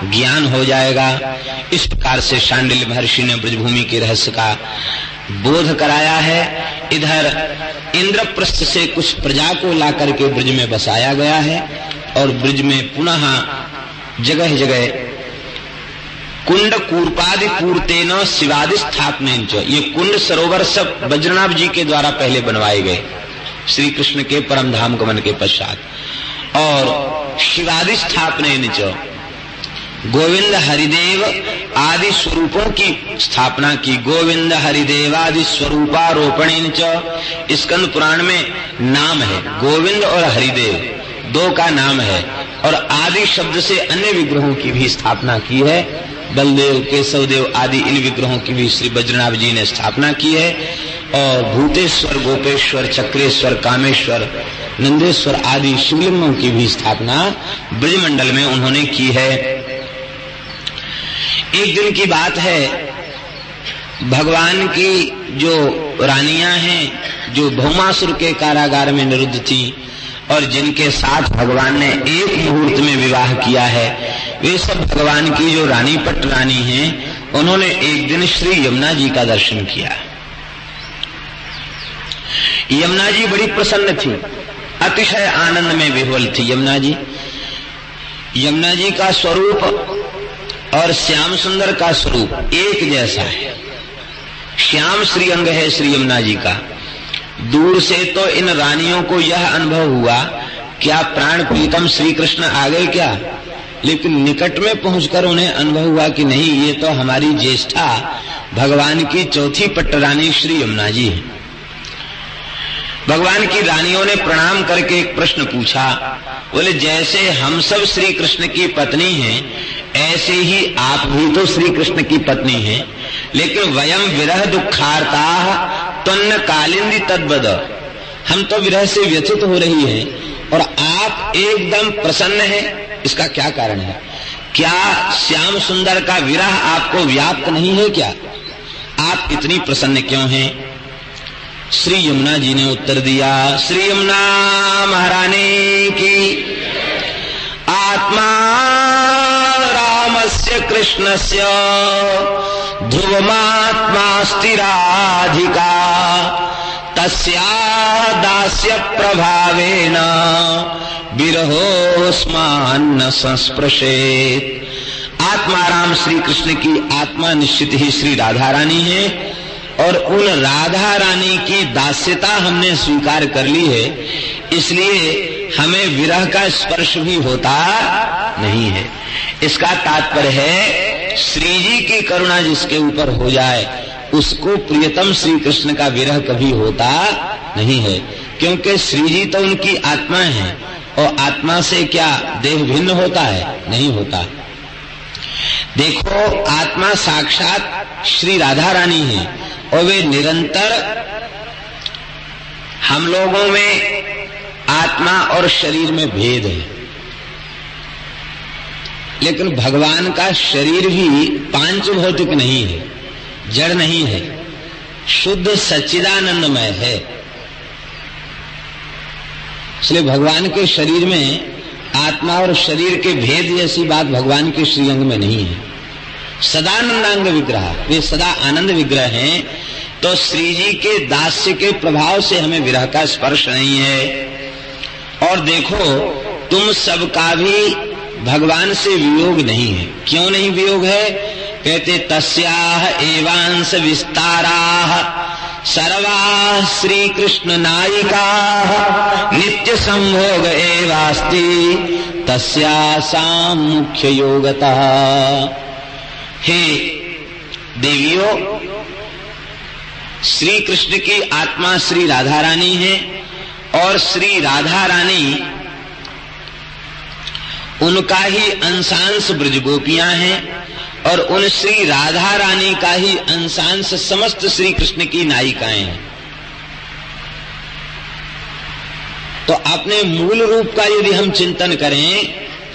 ज्ञान हो जाएगा। इस प्रकार से शांडिल्य महर्षि ने ब्रजभूमि के रहस्य का बोध कराया है। इधर इंद्रप्रस्थ से कुछ प्रजा को लाकर के ब्रज में बसाया गया है और ब्रज में पुनः जगह जगह कुंड कूर्पादि पूर्तेन शिवादि स्थापनेन च, ये कुंड सरोवर सब बज्रनाभ जी के द्वारा पहले बनवाए गए श्री कृष्ण के परम धाम गमन के पश्चात, और शिवादि स्थापनेन च, गोविंद हरिदेव आदि स्वरूपों की स्थापना की। गोविंद हरिदेव आदि स्वरूपारोपणेन च, स्कंद पुराण में नाम है गोविंद और हरिदेव, दो का नाम है। और आदि शब्द से अन्य विग्रहों की भी स्थापना की है। बलदेव, केशवदेव आदि इन विग्रहों की भी श्री बज्रनाभ जी ने स्थापना की है। और भूतेश्वर, गोपेश्वर, चक्रेश्वर, कामेश्वर, नंदेश्वर आदि शिवलिंगों की भी स्थापना ब्रजमंडल में उन्होंने की है। एक दिन की बात है, भगवान की जो रानियां हैं जो भौमासुर के कारागार में निरुद्ध थी और जिनके साथ भगवान ने एक मुहूर्त में विवाह किया है, वे सब भगवान की जो रानी पट रानी हैं, उन्होंने एक दिन श्री यमुना जी का दर्शन किया। यमुना जी बड़ी प्रसन्न थी, अतिशय आनंद में विह्वल थी यमुना जी। यमुना जी का स्वरूप और श्याम सुंदर का स्वरूप एक जैसा है। श्याम श्री अंग है श्री यमुना जी का। दूर से तो इन रानियों को यह अनुभव हुआ, क्या प्राण प्रीतम श्री कृष्ण आ गए क्या, लेकिन निकट में पहुंचकर उन्हें अनुभव हुआ कि नहीं, ये तो हमारी ज्येष्ठा भगवान की चौथी पट्ट रानी श्री यमुना जी है। भगवान की रानियों ने प्रणाम करके एक प्रश्न पूछा, बोले जैसे हम सब श्री कृष्ण की पत्नी हैं, ऐसे ही आप भी तो श्री कृष्ण की पत्नी हैं, लेकिन वयम विरह दुखार्ता तन्न कालिंदी तद्वद, हम तो विरह से व्यथित हो रही हैं और आप एकदम प्रसन्न हैं, इसका क्या कारण है? क्या श्याम सुंदर का विरह आपको व्याप्त नहीं है क्या? आप इतनी प्रसन्न क्यों हैं? श्री यमुना जी ने उत्तर दिया, श्री यमुना महारानी की। आत्मा रामस्य कृष्णस्य ध्रुवमात्मास्ति राधिका, तस्या दास्य प्रभावेन विरहोस्मान्न संस्पृशेत। आत्मा राम श्री कृष्ण की आत्मा निश्चित ही श्री राधा रानी है और उन राधा रानी की दास्यता हमने स्वीकार कर ली है, इसलिए हमें विरह का स्पर्श भी होता नहीं है। इसका तात्पर्य है श्री जी की करुणा जिसके ऊपर हो जाए उसको प्रियतम श्री कृष्ण का विरह कभी होता नहीं है, क्योंकि श्री जी तो उनकी आत्मा है और आत्मा से क्या देह भिन्न होता है? नहीं होता। देखो, आत्मा साक्षात श्री राधा रानी है और वे निरंतर हम लोगों में आत्मा और शरीर में भेद है, लेकिन भगवान का शरीर भी पांच भौतिक नहीं है, जड़ नहीं है, शुद्ध सच्चिदानंदमय है। इसलिए भगवान के शरीर में आत्मा और शरीर के भेद जैसी बात भगवान के श्रीअंग में नहीं है। सदानंदांग विग्रह, वे सदा आनंद विग्रह हैं, तो श्री जी के दास्य के प्रभाव से हमें विरह का स्पर्श नहीं है। और देखो, तुम सबका भी भगवान से वियोग नहीं है। क्यों नहीं वियोग है? कहते तस्याह एवांश विस्ताराः सर्वा श्री कृष्ण नायिका नित्य संभोग एवास्ति तस्यासां मुख्य योगतः। हे देवियों, श्री कृष्ण की आत्मा श्री राधा रानी है और श्री राधा रानी उनका ही अंशांश ब्रज गोपियां हैं और उन श्री राधा रानी का ही अंशांश समस्त श्री कृष्ण की नायिकाएं हैं। तो अपने मूल रूप का यदि हम चिंतन करें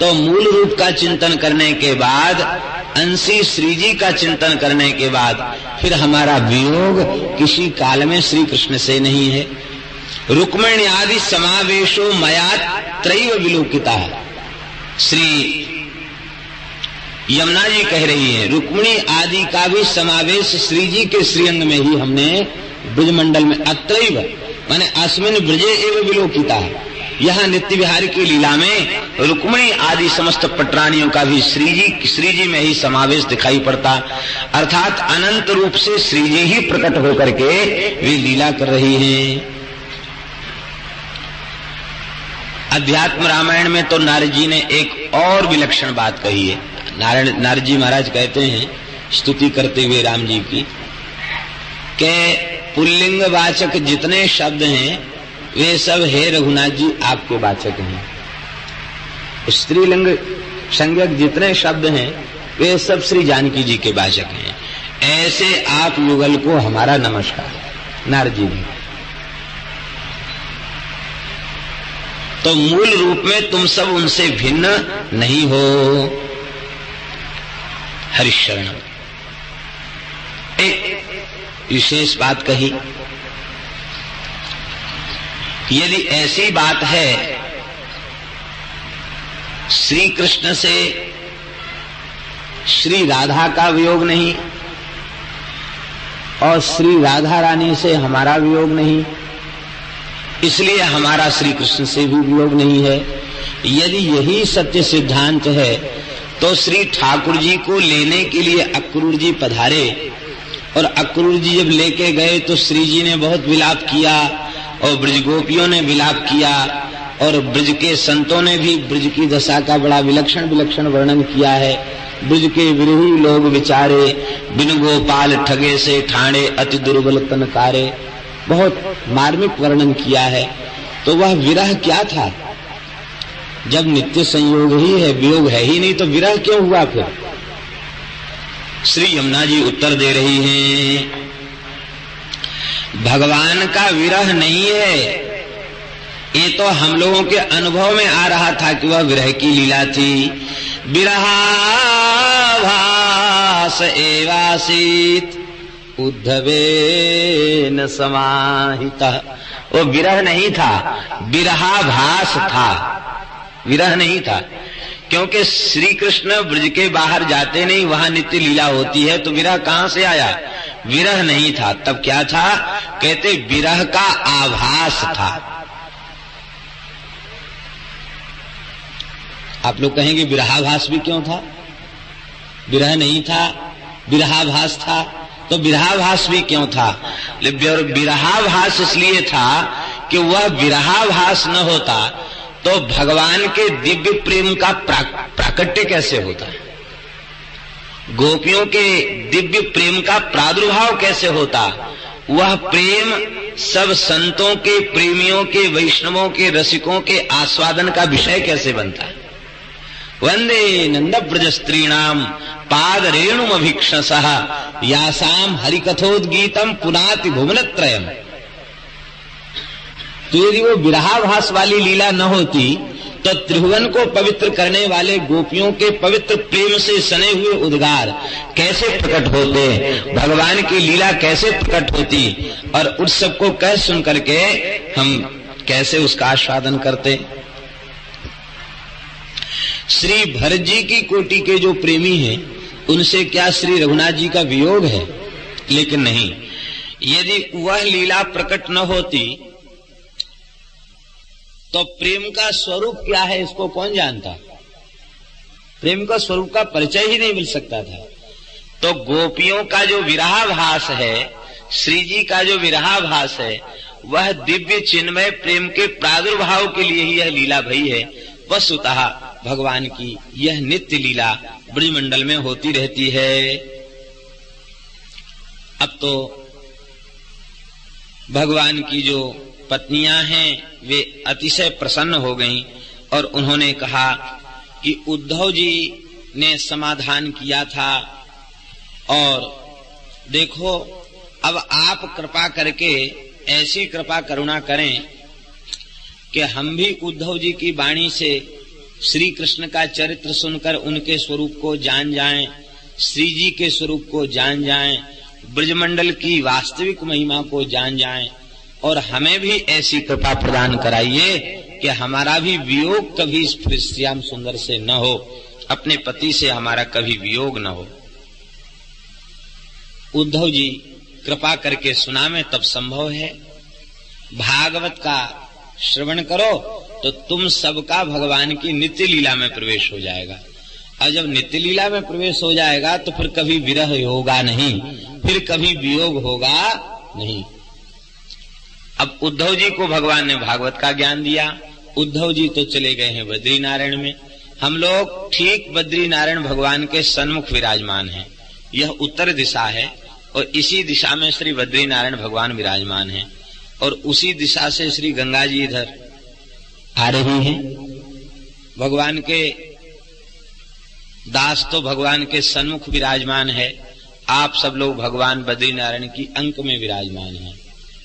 तो मूल रूप का चिंतन करने के बाद, अंशी श्री जी का चिंतन करने के बाद फिर हमारा वियोग किसी काल में श्री कृष्ण से नहीं है। रुक्मिणी आदि समावेशो मया त्रैव विलोकिता। श्री यमुना जी कह रही है, रुक्मिणी आदि का भी समावेश श्री जी के श्रीअंग में ही हमने ब्रजमंडल में अत्रैव माने अस्मिन् ब्रजे एव विलोकिता। यहाँ नित्य विहार की लीला में रुक्मिणी आदि समस्त पटरानियों का भी श्री जी में ही समावेश दिखाई पड़ता, अर्थात अनंत रूप से श्री जी ही प्रकट होकर के वे लीला कर रही हैं। अध्यात्म रामायण में तो नारद जी ने एक और विलक्षण बात कही है। नारद जी महाराज कहते हैं स्तुति करते हुए राम जी की, कि पुल्लिंग वाचक जितने शब्द हैं वे सब हे रघुनाथ जी आपके वाचक हैं। स्त्रीलिंग संज्ञक जितने शब्द हैं वे सब श्री जानकी जी के वाचक हैं। ऐसे आप युगल को हमारा नमस्कार। नारद जी ने तो मूल रूप में तुम सब उनसे भिन्न नहीं हो। हरिशरण एक विशेष बात कही, यदि ऐसी बात है श्री कृष्ण से श्री राधा का वियोग नहीं और श्री राधा रानी से हमारा वियोग नहीं, इसलिए हमारा श्री कृष्ण से भी वियोग नहीं है। यदि यही सत्य सिद्धांत है तो श्री ठाकुर जी को लेने के लिए अक्रूर जी पधारे और अक्रूर जी जब लेके गए तो श्री जी ने बहुत विलाप किया और ब्रज गोपियों ने विलाप किया और ब्रज के संतों ने भी ब्रज की दशा का बड़ा विलक्षण विलक्षण वर्णन किया है। ब्रज के विरही लोग विचारे, बिन गोपाल ठगे से ठाणे अति दुर्बल तनकारे, बहुत मार्मिक वर्णन किया है। तो वह विरह क्या था? जब नित्य संयोग ही है, वियोग है ही नहीं, तो विरह क्यों हुआ फिर? श्री यमुना जी उत्तर दे रही हैं, भगवान का विरह नहीं है, ये तो हम लोगों के अनुभव में आ रहा था कि वह विरह की लीला थी। विरहाभास एवासीत उद्धवेन समाहितः। वो विरह नहीं था, विरहाभास था, विरह नहीं था। क्योंकि श्री कृष्ण ब्रज के बाहर जाते नहीं, वहां नित्य लीला होती है, तो विरह कहां से आया? विरह नहीं था। तब क्या था? कहते विरह का आभास था। आप लोग कहेंगे विरहाभास भी क्यों था? विरह नहीं था, विरहाभास था, तो विरहाभास भी क्यों था? विरहाभास इसलिए था कि वह विरहाभास न होता तो भगवान के दिव्य प्रेम का प्राकट्य कैसे होता? गोपियों के दिव्य प्रेम का प्रादुर्भाव कैसे होता? वह प्रेम सब संतों के, प्रेमियों के, वैष्णवों के, रसिकों के आस्वादन का विषय कैसे बनता? वंदे नंद ब्रज स्त्रीणाम पाद रेणुम अभीक्षसः यासाम हरिकथोद्गीतम पुनाति भुवनत्रयम्। तो यदि वो विरहाभास वाली लीला न होती तो त्रिभुवन को पवित्र करने वाले गोपियों के पवित्र प्रेम से सने हुए उद्गार कैसे प्रकट होते, भगवान की लीला कैसे प्रकट होती, और उस सबको कह सुन करके हम कैसे उसका आस्वादन करते। श्री भरत जी की कोटि के जो प्रेमी हैं उनसे क्या श्री रघुनाथ जी का वियोग है? लेकिन नहीं, यदि वह लीला प्रकट न होती तो प्रेम का स्वरूप क्या है इसको कौन जानता? प्रेम का स्वरूप का परिचय ही नहीं मिल सकता था। तो गोपियों का जो विरहाभास है, श्री जी का जो विरहाभास है वह दिव्य चिन्मय प्रेम के प्रादुर्भाव के लिए ही यह लीला भई है। वस्तुतः भगवान की यह नित्य लीला ब्रजमंडल में होती रहती है। अब तो भगवान की जो पत्नियां हैं वे अतिशय प्रसन्न हो गईं और उन्होंने कहा कि उद्धव जी ने समाधान किया था और देखो अब आप कृपा करके ऐसी कृपा करुणा करें कि हम भी उद्धव जी की वाणी से श्री कृष्ण का चरित्र सुनकर उनके स्वरूप को जान जाएं, श्री जी के स्वरूप को जान जाएं, ब्रजमंडल की वास्तविक महिमा को जान जाएं और हमें भी ऐसी कृपा प्रदान कराइए कि हमारा भी वियोग कभी इस श्याम सुंदर से न हो, अपने पति से हमारा कभी वियोग न हो। उद्धव जी कृपा करके सुनावे तब संभव है। भागवत का श्रवण करो तो तुम सबका भगवान की नित्य लीला में प्रवेश हो जाएगा और जब नित्य लीला में प्रवेश हो जाएगा तो फिर कभी विरह होगा नहीं, फिर कभी वियोग होगा नहीं। अब उद्धव जी को भगवान ने भागवत का ज्ञान दिया। उद्धव जी तो चले गए हैं बद्री नारायण में। हम लोग ठीक बद्री नारायण भगवान के सन्मुख विराजमान हैं। यह उत्तर दिशा है और इसी दिशा में श्री बद्री नारायण भगवान विराजमान हैं और उसी दिशा से श्री गंगा जी इधर आ रही हैं। भगवान के दास तो भगवान के सन्मुख विराजमान है, आप सब लोग भगवान बद्री नारायण की अंक में विराजमान हैं।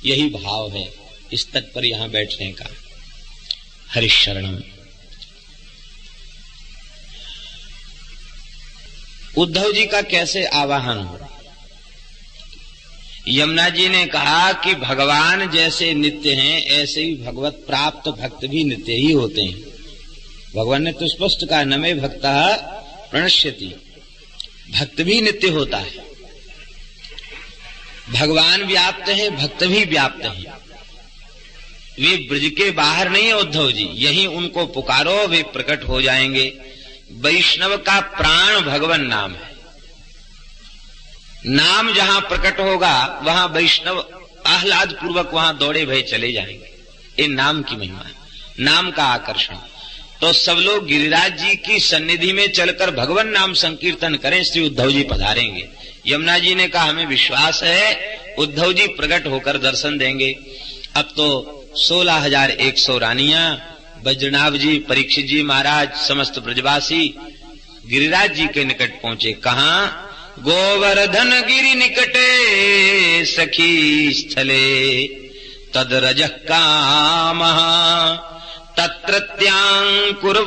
यही भाव है इस तट पर यहां बैठने का। हरिशरणम। उद्धव जी का कैसे आवाहन हो? यमुना जी ने कहा कि भगवान जैसे नित्य हैं ऐसे ही भगवत प्राप्त भक्त भी नित्य ही होते हैं। भगवान ने तो स्पष्ट कहा न मे भक्तः प्रणश्यति, भक्त भी नित्य होता है। भगवान व्याप्त है, भक्त भी व्याप्त है। वे ब्रज के बाहर नहीं है उद्धव जी, यही उनको पुकारो वे प्रकट हो जाएंगे। वैष्णव का प्राण भगवान नाम है। नाम जहां प्रकट होगा वहां वैष्णव आह्लाद पूर्वक वहां दौड़े भय चले जाएंगे। ये नाम की महिमा है, नाम का आकर्षण। तो सब लोग गिरिराज जी की सन्निधि में चलकर भगवान नाम संकीर्तन करें, श्री उद्धव जी पधारेंगे। यमुना जी ने कहा हमें विश्वास है उद्धव जी प्रकट होकर दर्शन देंगे। अब तो 16,100 रानियां, वज्रनाभ जी, परीक्षित जी महाराज, समस्त ब्रजवासी गिरिराज जी के निकट पहुंचे। कहा? गोवर्धन गिरि निकटे सखी स्थले तद रजः कामः तत्रत्यांकुरवल्ली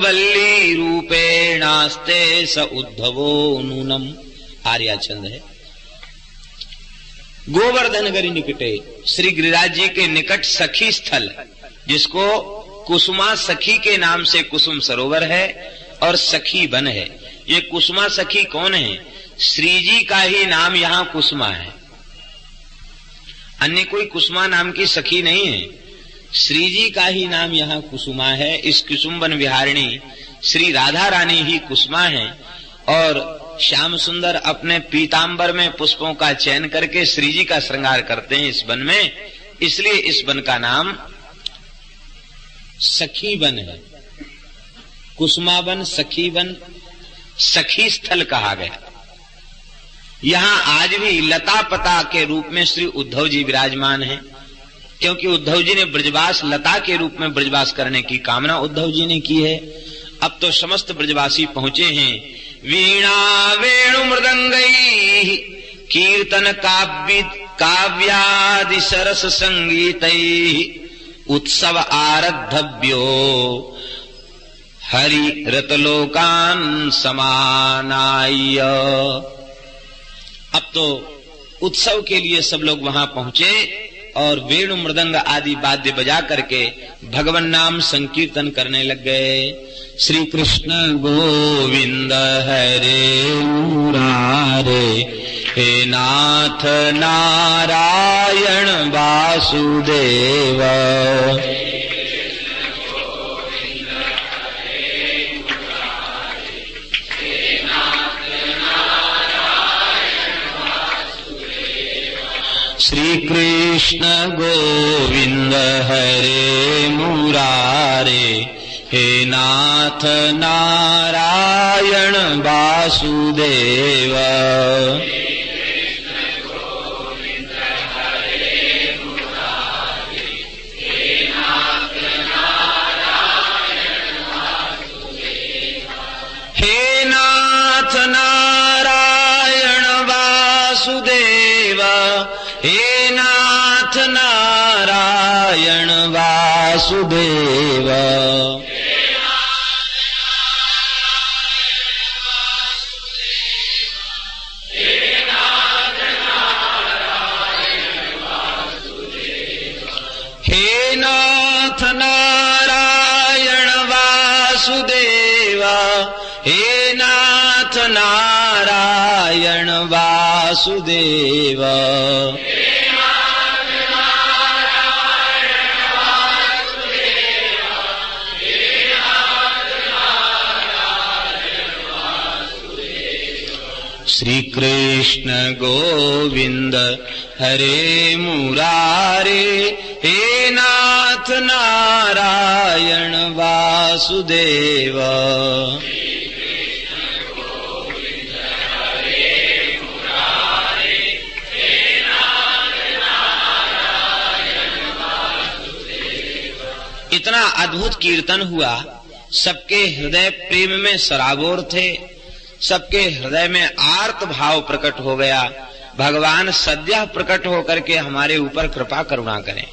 रूपेणास्ते स उद्धवो नूनम। आर्याचंद है। गोवर्धन गिरि निकटे, श्री गिरिराज जी के निकट सखी स्थल, जिसको कुसुमा सखी के नाम से कुसुम सरोवर है और सखी वन है। ये कुसुमा सखी कौन है? श्री जी का ही नाम यहाँ कुसुमा है, अन्य कोई कुसुमा नाम की सखी नहीं है। श्री जी का ही नाम यहाँ कुसुमा है। इस कुसुम वन विहारिणी श्री राधा रानी ही कुसुमा है और श्याम सुंदर अपने पीतांबर में पुष्पों का चयन करके श्री जी का श्रृंगार करते हैं इस वन में, इसलिए इस वन का नाम सखी वन है। कुसुमा वन, सखी वन, सखी स्थल कहा गया। यहाँ आज भी लता पता के रूप में श्री उद्धव जी विराजमान हैं, क्योंकि उद्धव जी ने ब्रजवास लता के रूप में ब्रजवास करने की कामना उद्धव जी ने की है। अब तो समस्त ब्रजवासी पहुंचे हैं। वीणा वेणु मृदंगई कीर्तन काव्यादि सरस संगीतै उत्सव आरद्धव्यो हरि रतलोकान समानाय। अब तो उत्सव के लिए सब लोग वहां पहुंचे और वेणु मृदंग आदि वाद्य बजा करके भगवान नाम संकीर्तन करने लग गए। श्री कृष्ण गोविंद हरे मुरारे, हे नाथ नारायण वासुदेव। श्री कृष्ण गोविंद हरे मुरारे, हे नाथ नारायण वासुदेव। हे नाथ नारायण वासुदेव, हे नाथ नारायण वासुदेव। हे नाथ नारायण वासुदेव, हे नाथ नारायण वासुदेव। श्री कृष्ण गोविंद हरे मुरारे, हे नाथ नारायण वासुदेव। इतना अद्भुत कीर्तन हुआ, सबके हृदय प्रेम में सराबोर थे, सबके हृदय में आर्त भाव प्रकट हो गया। भगवान सद्यः प्रकट होकर के हमारे ऊपर कृपा करुणा करें।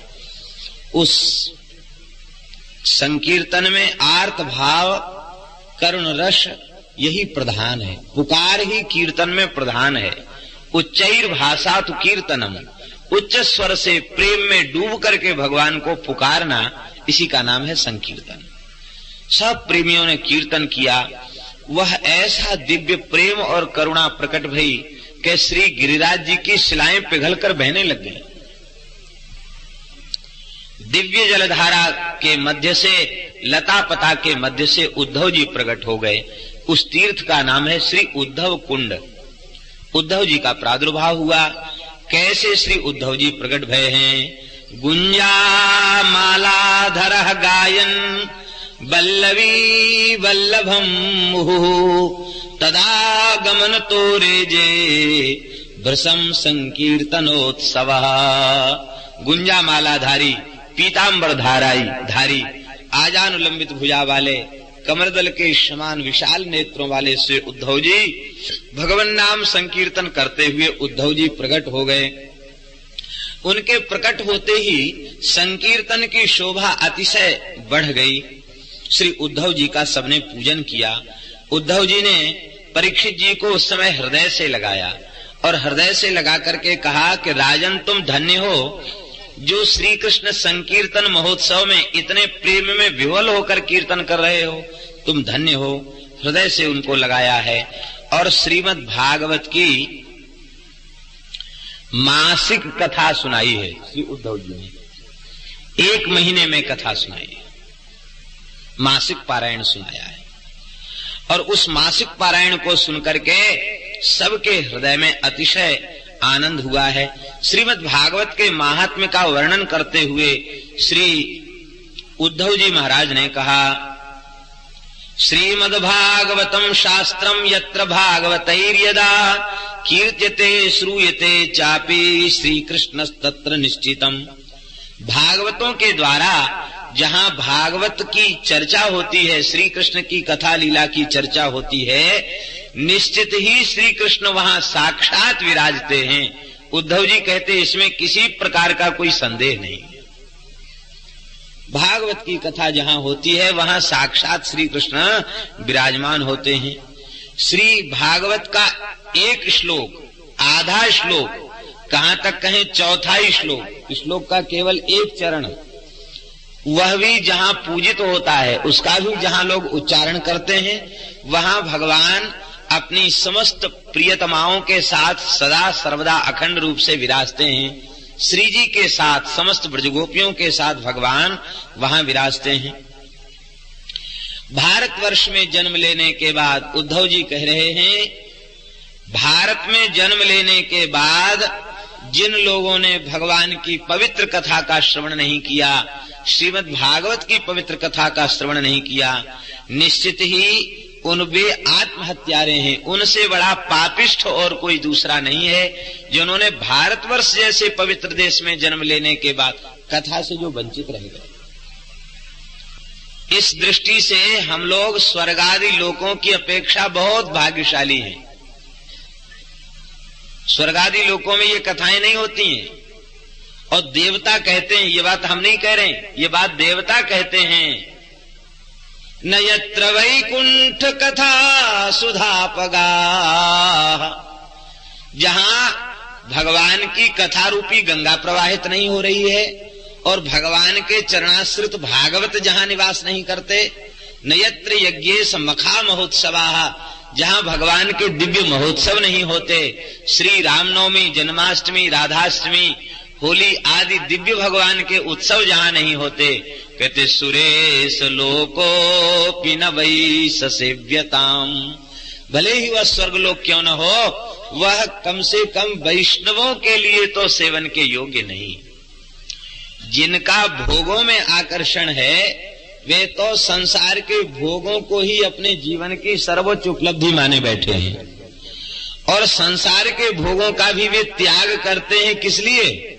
उस संकीर्तन में आर्त भाव करुण रस यही प्रधान है, पुकार ही कीर्तन में प्रधान है। उच्चैर भाषा तो कीर्तनम, उच्च स्वर से प्रेम में डूब करके भगवान को पुकारना, इसी का नाम है संकीर्तन। सब प्रेमियों ने कीर्तन किया। वह ऐसा दिव्य प्रेम और करुणा प्रकट भई कि श्री गिरिराज जी की शिलाएं पिघलकर बहने लग गई। दिव्य जलधारा के मध्य से, लता पता के मध्य से उद्धव जी प्रकट हो गए। उस तीर्थ का नाम है श्री उद्धव कुंड। उद्धव जी का प्रादुर्भाव हुआ। कैसे श्री उद्धव जी प्रकट भय हैं? गुंजा मालाधर गायन वल्लवी वल्लभम मुहुः, तदा गमन तोरे जे भृशम संकीर्तनोत्सवः। गुंजा मालाधारी, पीतांबर धारी, आजानुलंबित भुजा वाले, कमरदल के समान विशाल नेत्रों वाले से उद्धव जी भगवान नाम संकीर्तन करते हुए उद्धव जी प्रकट हो गए। उनके प्रकट होते ही संकीर्तन की शोभा अतिशय बढ़ गई। श्री उद्धव जी का सबने पूजन किया। उद्धव जी ने परीक्षित जी को उस समय हृदय से लगाया और हृदय से लगा करके कहा कि राजन, तुम धन्य हो जो श्री कृष्ण संकीर्तन महोत्सव में इतने प्रेम में विह्वल होकर कीर्तन कर रहे हो, तुम धन्य हो। हृदय से उनको लगाया है। और श्रीमद् भागवत की मासिक कथा सुनाई है श्री उद्धव जी ने। 1 महीने में कथा सुनाई है, मासिक पारायण सुनाया है। और उस मासिक पारायण को सुनकर के सबके हृदय में अतिशय आनंद हुआ है। श्रीमद् भागवत के महात्म्य का वर्णन करते हुए श्री उद्धव जी महाराज ने कहा, श्रीमद् भागवतम शास्त्रम यत्र भागवतैर्यदा कीर्त्यते श्रूयते चापि श्री कृष्ण तत्र निश्चितम। भागवतों के द्वारा जहाँ भागवत की चर्चा होती है, श्री कृष्ण की कथा लीला की चर्चा होती है, निश्चित ही श्री कृष्ण वहाँ साक्षात विराजते हैं। उद्धव जी कहते इसमें किसी प्रकार का कोई संदेह नहीं। भागवत की कथा जहाँ होती है वहाँ साक्षात श्री कृष्ण विराजमान होते हैं। श्री भागवत का एक श्लोक, आधा श्लोक, कहाँ तक कहें चौथा श्लोक, श्लोक का केवल एक चरण, वह भी जहाँ पूजित होता है, उसका भी जहाँ लोग उच्चारण करते हैं, वहाँ भगवान अपनी समस्त प्रियतमाओं के साथ सदा सर्वदा अखंड रूप से विराजते हैं। श्री जी के साथ, समस्त ब्रजगोपियों के साथ भगवान वहां विराजते हैं। भारतवर्ष में जन्म लेने के बाद उद्धव जी कह रहे हैं, भारत में जन्म लेने के बाद जिन लोगों ने भगवान की पवित्र कथा का श्रवण नहीं किया, श्रीमद् भागवत की पवित्र कथा का श्रवण नहीं किया, निश्चित ही उन वे आत्महत्यारे हैं। उनसे बड़ा पापिष्ठ और कोई दूसरा नहीं है, जिन्होंने भारतवर्ष जैसे पवित्र देश में जन्म लेने के बाद कथा से जो वंचित रह गए। इस दृष्टि से हम लोग स्वर्गादि लोकों की अपेक्षा बहुत भाग्यशाली हैं। स्वर्गादि लोकों में ये कथाएं नहीं होती हैं, और देवता कहते हैं, ये बात हम नहीं कह रहे हैं, ये बात देवता कहते हैं, न यत्र वैकुंठ कथा सुधापगा, जहां भगवान की कथा रूपी गंगा प्रवाहित नहीं हो रही है और भगवान के चरणाश्रित भागवत जहां निवास नहीं करते, न यत्र यज्ञेश मखा महोत्सवा, जहां भगवान के दिव्य महोत्सव नहीं होते, श्री रामनवमी, जन्माष्टमी, राधाष्टमी, होली आदि दिव्य भगवान के उत्सव जहां नहीं होते, कहते सुरेश लोको पिन वै सेव्यताम, भले ही वह स्वर्गलोक क्यों न हो, वह कम से कम वैष्णवों के लिए तो सेवन के योग्य नहीं। जिनका भोगों में आकर्षण है वे तो संसार के भोगों को ही अपने जीवन की सर्वोच्च उपलब्धि माने बैठे हैं, और संसार के भोगों का भी वे त्याग करते हैं। किस लिए?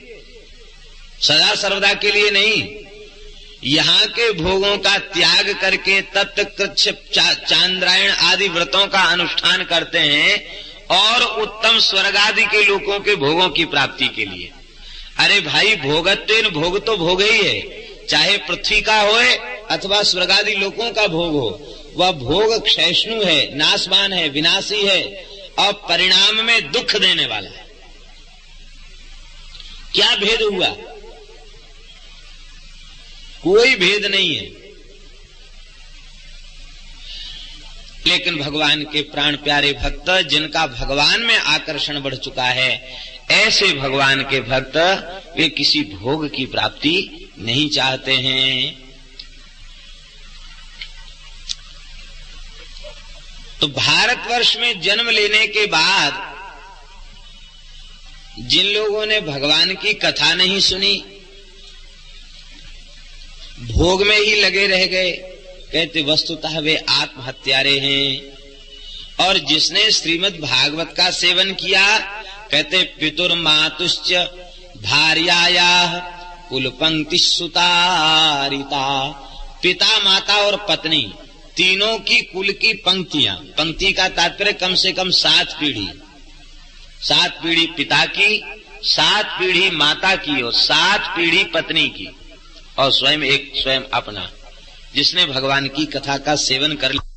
सदा सर्वदा के लिए नहीं। यहाँ के भोगों का त्याग करके तत्कृच्छ चांद्रायण आदि व्रतों का अनुष्ठान करते हैं और उत्तम स्वर्ग आदि के लोगों के भोगों की प्राप्ति के लिए। अरे भाई, भोगत्वेन भोग तो भोग ही है, चाहे पृथ्वी का होए अथवा स्वर्गादि लोकों का भोग हो, वह भोग क्षयिष्णु है, नाशवान है, विनाशी है और परिणाम में दुख देने वाला है। क्या भेद हुआ? कोई भेद नहीं है। लेकिन भगवान के प्राण प्यारे भक्त, जिनका भगवान में आकर्षण बढ़ चुका है, ऐसे भगवान के भक्त वे किसी भोग की प्राप्ति नहीं चाहते हैं। तो भारतवर्ष में जन्म लेने के बाद जिन लोगों ने भगवान की कथा नहीं सुनी, भोग में ही लगे रह गए, कहते वस्तुतः वे आत्महत्यारे हैं। और जिसने श्रीमद् भागवत का सेवन किया, कहते पितुर मातुश्च भार्यायाः कुल पंक्ति सुतारिता, पिता माता और पत्नी तीनों की कुल की पंक्तियां, पंक्ति का तात्पर्य कम से कम 7 पीढ़ी, 7 पीढ़ी पिता की, 7 पीढ़ी माता की और 7 पीढ़ी पत्नी की, और स्वयं अपना, जिसने भगवान की कथा का सेवन कर लिया।